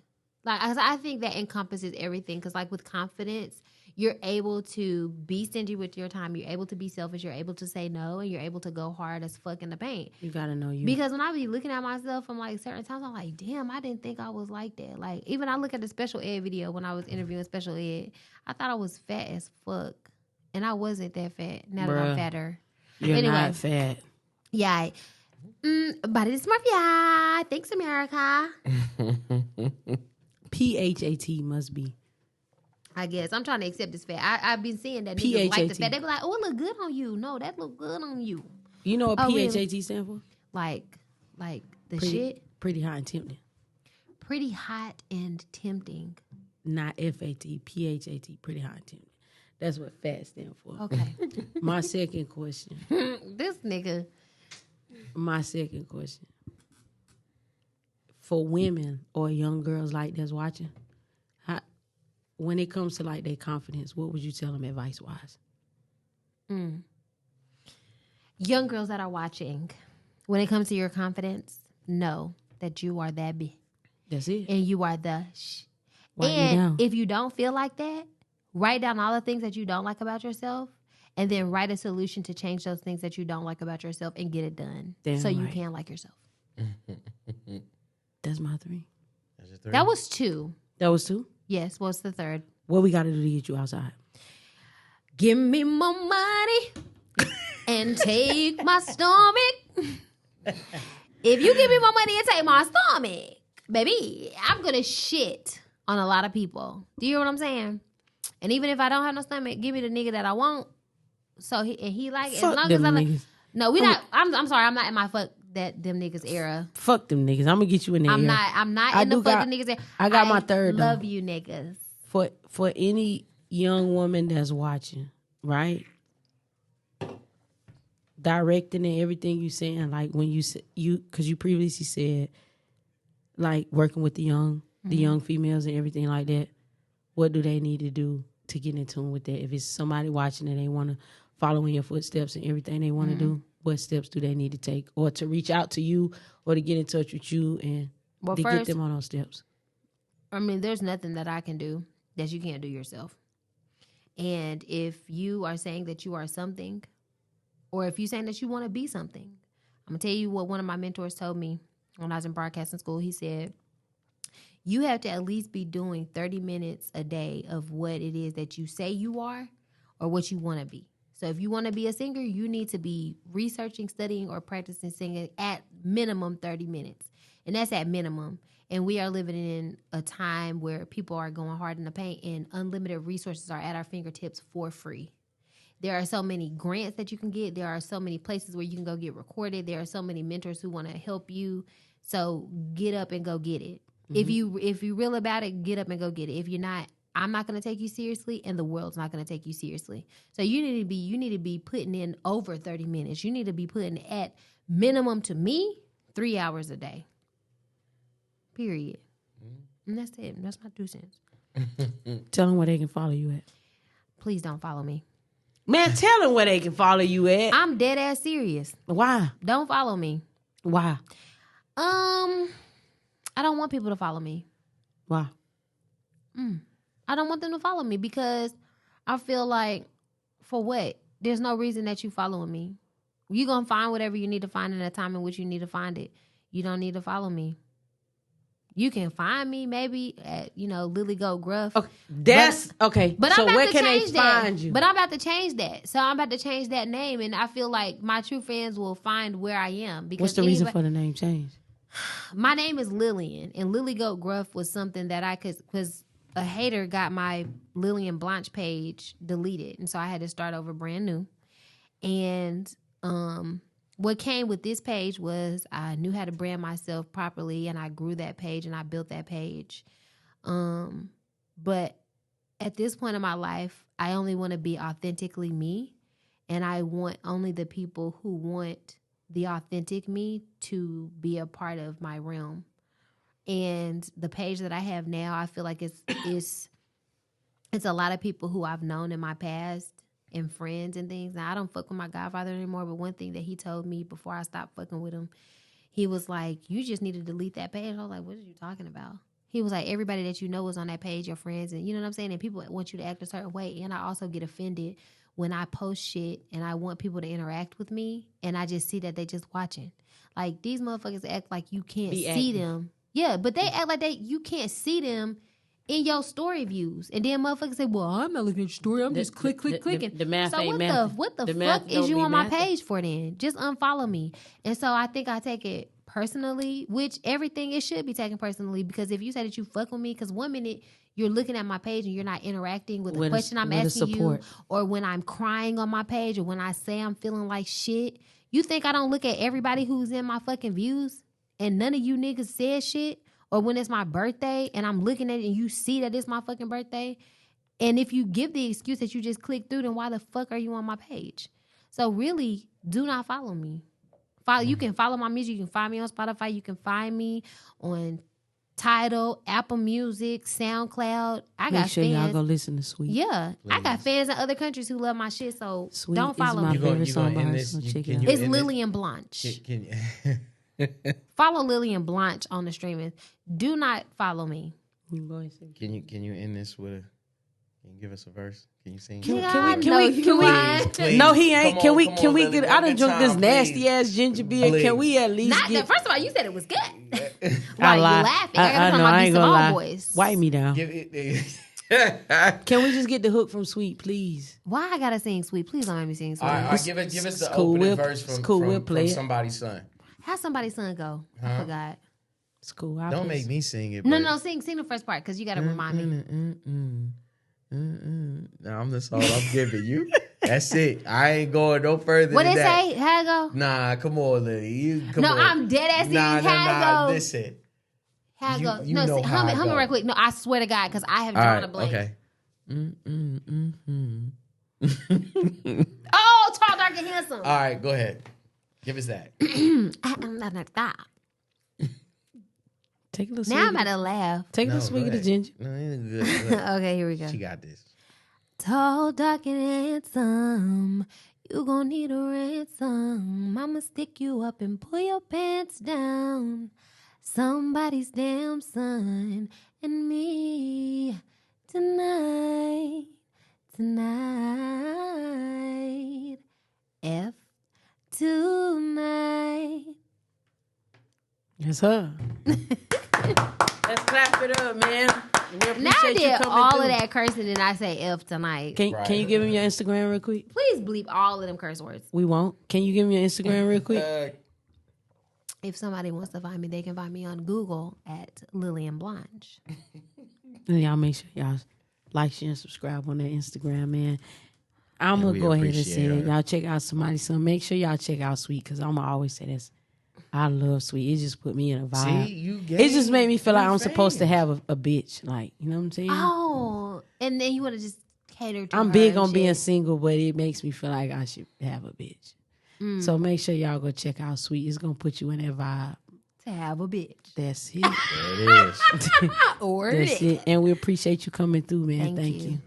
Like, I think that encompasses everything. Because like with confidence, you're able to be stingy with your time. You're able to be selfish. You're able to say no. And you're able to go hard as fuck in the paint. You gotta know you. Because when I be looking at myself from like certain times, I'm like, damn, I didn't think I was like that. Like, even I look at the special ed video when I was interviewing special ed, I thought I was fat as fuck. And I wasn't that fat. Now that I'm fatter. You're Anyway. not fat. Yeah. Body dysmorphia. Thanks, America. PHAT must be. I guess. I'm trying to accept this fat. I've been seeing that niggas like the PHAT. fat. They be like, oh, it look good on you. No, that look good on you. You know what Oh, PHAT really? stand for? Like the shit. Pretty hot and tempting. Pretty hot and tempting. Not FAT, PHAT, pretty hot and tempting. That's what fat stand for. Okay. My second question. This nigga. My second question. For women or young girls like that's watching, when it comes to like their confidence, what would you tell them advice wise? Young girls that are watching, when it comes to your confidence, know that you are that big. That's it. And you are the Write me And down. if you don't feel like that, write down all the things that you don't like about yourself and then write a solution to change those things that you don't like about yourself and get it done. Damn so you right. can like yourself. That's my 3. That's your 3? That was 2. That was 2? Yes. What's the 3rd? What we got to do to get you outside? Give me more money and take my stomach. If you give me more money and take my stomach, baby, I'm going to shit on a lot of people. Do you hear what I'm saying? And even if I don't have no stomach, give me the nigga that I want. So he like as Fuck long them as I like. niggas. No, we not. I'm sorry. I'm not in my fuck them niggas era. Fuck them niggas. I'm gonna get you in there. I'm not I in the do fuck got- them niggas era. I got my third, though. Love you niggas. For any young woman that's watching, right? Directing and everything you saying, like when because you previously said, like working with the young females and everything like that. What do they need to do to get in tune with that? If it's somebody watching and they want to follow in your footsteps and everything they want to do, what steps do they need to take, or to reach out to you, or to get in touch with you and to get them on those steps? I mean, there's nothing that I can do that you can't do yourself. And if you are saying that you are something, or if you're saying that you want to be something, I'm going to tell you what one of my mentors told me when I was in broadcasting school. He said, you have to at least be doing 30 minutes a day of what it is that you say you are or what you want to be. So if you want to be a singer, you need to be researching, studying, or practicing singing at minimum 30 minutes. And that's at minimum. And we are living in a time where people are going hard in the paint and unlimited resources are at our fingertips for free. There are so many grants that you can get. There are so many places where you can go get recorded. There are so many mentors who want to help you. So get up and go get it. Mm-hmm. If you real about it, get up and go get it. If you're not, I'm not going to take you seriously, and the world's not going to take you seriously. So you need to be putting in over 30 minutes. You need to be putting at minimum, to me, 3 hours a day. Period. And that's it. That's my 2 cents. Tell them where they can follow you at. Please don't follow me. Man, tell them where they can follow you at. I'm dead ass serious. Why? Don't follow me. Why? I don't want people to follow me. Why? I don't want them to follow me because I feel like, for what? There's no reason that you following me. You're going to find whatever you need to find in the time in which you need to find it. You don't need to follow me. You can find me maybe at, Lily Goat Gruff. Okay, that's okay. But so I'm about where to can they change that. find you? But I'm about to change that. So I'm about to change that name, and I feel like my true fans will find where I am. Because what's the reason for the name change? My name is Lillian, and Lily Goat Gruff was something that I could, because a hater got my Lillian Blanche page deleted, and so I had to start over brand new. And what came with this page was I knew how to brand myself properly, and I grew that page and I built that page. But at this point in my life, I only want to be authentically me, and I want only the people who want the authentic me to be a part of my realm. And the page that I have now, I feel like it's a lot of people who I've known in my past and friends and things. Now, I don't fuck with my godfather anymore, but one thing that he told me before I stopped fucking with him, he was like, you just need to delete that page. I was like, what are you talking about? He was like, everybody that you know is on that page, your friends, and you know what I'm saying? And people want you to act a certain way. And I also get offended when I post shit and I want people to interact with me and I just see that they just watching. Like, these motherfuckers act like you can't see them. Yeah, but they act like you can't see them in your story views. And then motherfuckers say, well, I'm not looking at your story. I'm just clicking. The math so ain't math. What the fuck is you on my page for then? Just unfollow me. And so I think I take it personally, which everything it should be taken personally, because if you say that you fuck with me, because 1 minute you're looking at my page and you're not interacting with the question I'm asking you, or when I'm crying on my page, or when I say I'm feeling like shit, you think I don't look at everybody who's in my fucking views and none of you niggas said shit? Or when it's my birthday and I'm looking at it and you see that it's my fucking birthday, and if you give the excuse that you just clicked through, then why the fuck are you on my page? So really, do not follow me. You can follow my music. You can find me on Spotify. You can find me on Tidal, Apple Music, SoundCloud. I got Make sure fans. y'all go listen to Sweet. Yeah, I got fans in other countries who love my shit. So Sweet don't follow is my me. favorite song by her. So check it out. It's Lillian Blanche. Can you? Follow Lillian Blanche on the streaming. Do not follow me. Can you end this with can you give us a verse? Can you sing? Can we? Please. No, he ain't. Come Can on, we Lily, get? I done drunk this time, nasty ass gingerbread. Please. Can we at least Not get? that. First of all, you said it was good. I Why lie. you laughing? I know. I ain't gonna lie. Boys. Wipe me down. Give it. Can we just get the hook from Sweet, please? Why I gotta sing Sweet? Please don't make me sing Sweet. All right, give us the cool. opening verse from Somebody's Son. How somebody's son go? I forgot. It's cool. Don't make me sing it. No, sing the first part because you gotta remind me. Nah, that's all I'm giving you. That's it. I ain't going no further What than they that. say? How it go? Nah, come on, Lily. Come on. I'm dead ass serious. How it go? Listen. How it go? You No, know how it hum it go. right quick. No, I swear to God, because I have drawn a blank. Okay. Oh, tall, dark, and handsome. All right, go ahead. Give us that. Take a little. Now I'm about to laugh. Take a little swig of the ginger. No, it's good. Okay, here we go. She got this. Tall, dark, and handsome. You gon' need a ransom. I'ma stick you up and pull your pants down. Somebody's damn son and me tonight. F tonight. That's her. Let's clap it up, man. Now I did all of that cursing and I say F tonight. Can you give him your Instagram real quick? Please bleep all of them curse words. We won't. Can you give me your Instagram real quick? If somebody wants to find me, they can find me on Google at Lillian Blanche. And y'all make sure y'all like, share, and subscribe on that Instagram, man. I'm going to go ahead and say it. Y'all check out somebody. So make sure y'all check out Sweet, because I'm going to always say this. I love Sweet. It just put me in a vibe. See, it just made me feel like I'm supposed to have a bitch. Like, you know what I'm saying? Oh, and then you want to just cater to I'm her big on shit. being single, but it makes me feel like I should have a bitch. So make sure y'all go check out Sweet. It's going to put you in that vibe. To have a bitch. That's it. There it is. Or That's it. And we appreciate you coming through, man. Thank you.